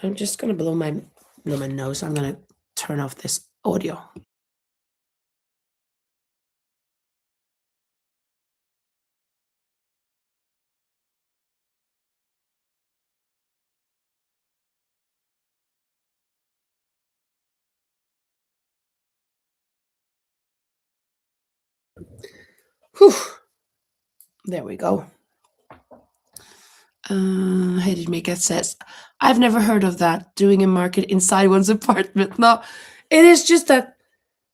I'm just gonna blow my nose. I'm gonna turn off this audio. Whew. There we go. Hated Mika says, I've never heard of that, doing a market inside one's apartment. No, it is just that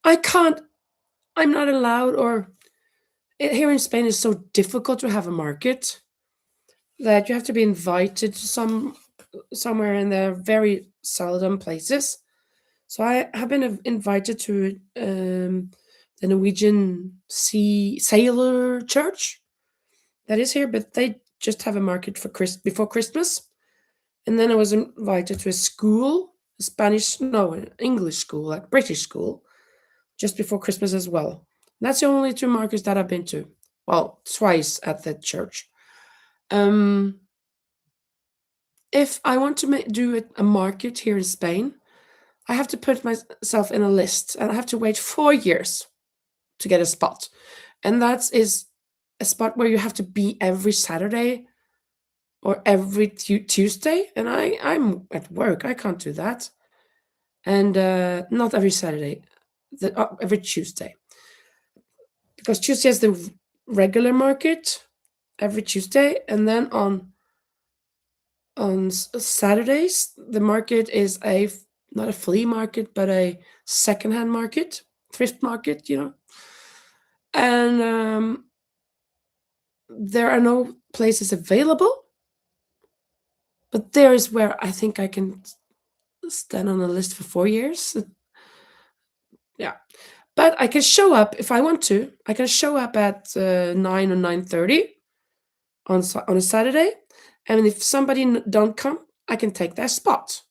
I can't, I'm not allowed, or here in Spain it's so difficult to have a market that you have to be invited to somewhere, and there are very seldom places. So I have been invited to the Norwegian Sea Sailor Church that is here, but they just have a market for before Christmas. And then I was invited to a school, a Spanish, no, an English school, like British school, just before Christmas as well. That's the only two markets that I've been to. Well, twice at that church. Um, if I want to do a market here in Spain, I have to put myself in a list, and I have to wait 4 years to get a spot. And that is a spot where you have to be every Saturday or every Tuesday. And I'm at work. I can't do that. And not every Saturday, every Tuesday. Because Tuesday is the regular market every Tuesday. And then on Saturdays, the market is not a flea market, but a secondhand market, thrift market, And there are no places available, but there is where I think I can stand on the list for 4 years. Yeah, but I can show up if I want to. I can show up at 9 or 9:30 on a Saturday, and if somebody don't come, I can take their spot.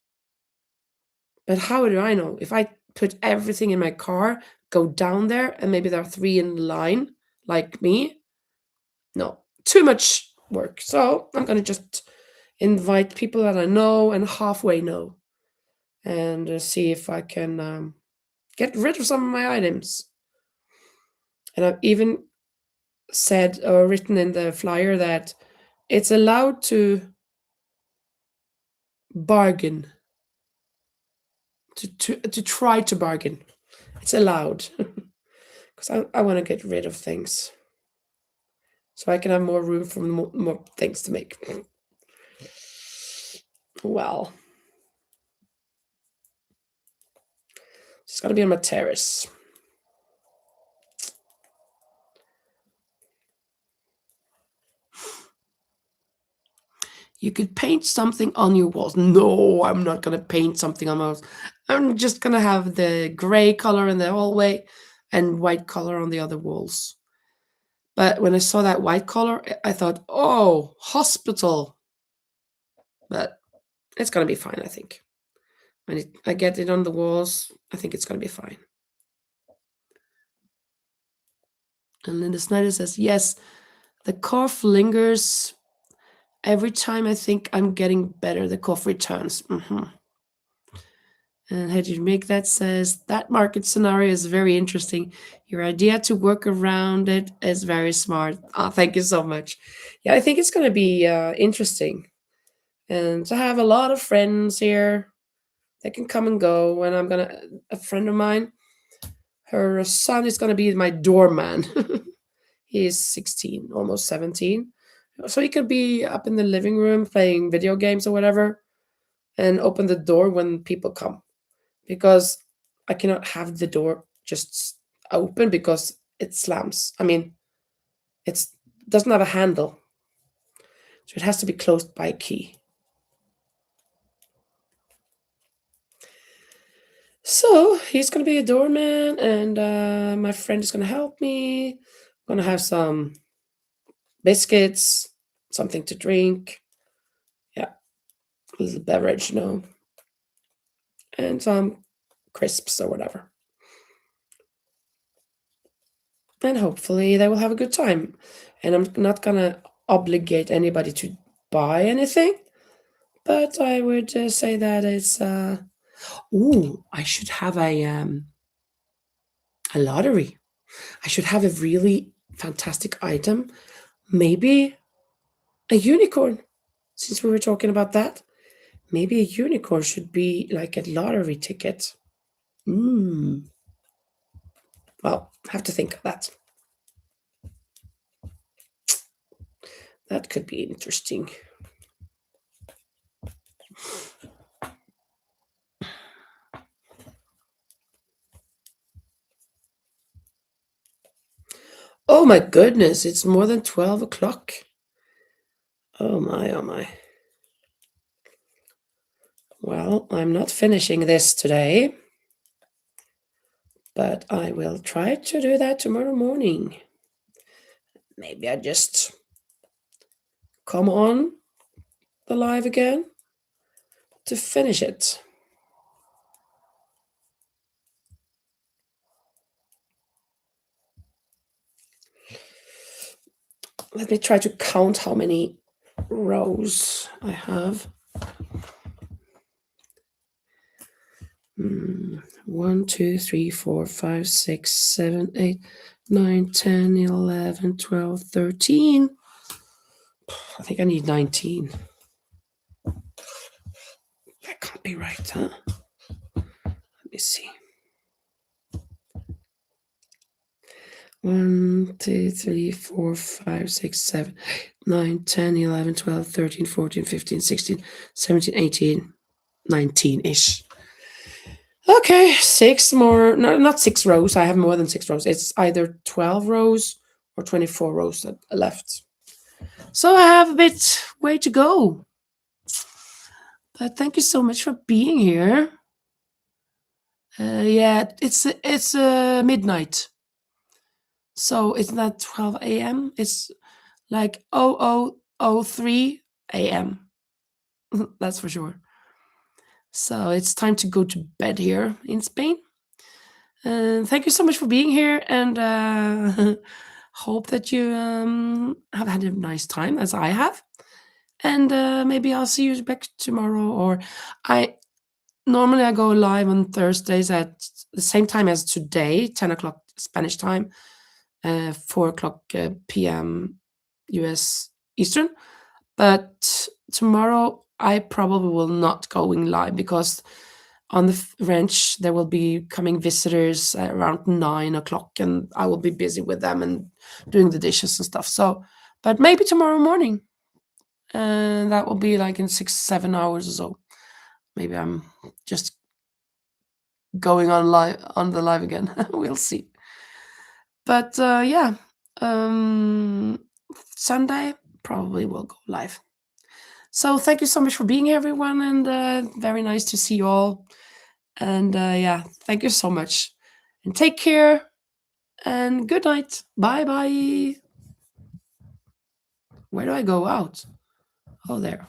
But how do I know if I put everything in my car, go down there, and maybe there are three in line like me? No, too much work. So I'm gonna just invite people that I know and halfway know, and see if I can get rid of some of my items. And I've even said or written in the flyer that it's allowed to bargain, to try to bargain. It's allowed because I want to get rid of things so I can have more room for more things to make. Well, it's gonna be on my terrace. You could paint something on your walls. No, I'm not gonna paint something on my walls. I'm just gonna have the gray color in the hallway and white color on the other walls. But when I saw that white color, I thought, oh, hospital. But it's gonna be fine, I think. When I get it on the walls, I think it's gonna be fine. And Linda Snyder says, yes, the cough lingers. Every time I think I'm getting better, the cough returns. And how did you make that says, that market scenario is very interesting. Your idea to work around it is very smart. Oh, thank you so much. Yeah, I think it's going to be interesting. And to have a lot of friends here that can come and go. And a friend of mine, her son is going to be my doorman. He's 16, almost 17. So he could be up in the living room playing video games or whatever and open the door when people come. Because I cannot have the door just open because it slams. I mean, it doesn't have a handle. So it has to be closed by a key. So he's going to be a doorman, and my friend is going to help me. I'm going to have some biscuits, something to drink. Yeah, a little beverage, and some crisps or whatever. And hopefully they will have a good time. And I'm not going to obligate anybody to buy anything, but I would say that it's. I should have a lottery. I should have a really fantastic item, maybe a unicorn. Since we were talking about that, maybe a unicorn should be like a lottery ticket. Well, have to think of that. That could be interesting. Oh my goodness, it's more than 12 o'clock. Oh my, oh my. Well, I'm not finishing this today, but I will try to do that tomorrow morning. Maybe I just come on the live again to finish it. Let me try to count how many rows I have. 1, 2, 3, 4, 5, 6, 7, 8, 9, 10, 11, 12, 13. I think I need 19. That can't be right, huh? Let me see. 1, 2, 3, 4, 5, 6, 7, 9, 10, 11, 12, 13, 14, 15, 16, 17, 18, 19-ish. Okay, 6 more. No, not 6 rows. I have more than 6 rows. It's either 12 rows or 24 rows that are left. So I have a bit way to go. But thank you so much for being here. Yeah, it's midnight. So it's not 12 a.m. It's like 00:03 a.m. That's for sure. So it's time to go to bed here in Spain. And thank you so much for being here, and hope that you have had a nice time as I have. And maybe I'll see you back tomorrow. Or I go live on Thursdays at the same time as today, 10 o'clock Spanish time, 4 o'clock p.m. US Eastern. But tomorrow I probably will not going live because on the ranch there will be coming visitors around 9 o'clock, and I will be busy with them and doing the dishes and stuff. So, but maybe tomorrow morning, and that will be like in 6-7 hours or so. Maybe I'm just going on the live again. We'll see. But yeah, Sunday probably will go live. So thank you so much for being here, everyone, and very nice to see you all. And yeah, thank you so much, and take care, and good night. Bye bye. Where do I go out? Oh, there.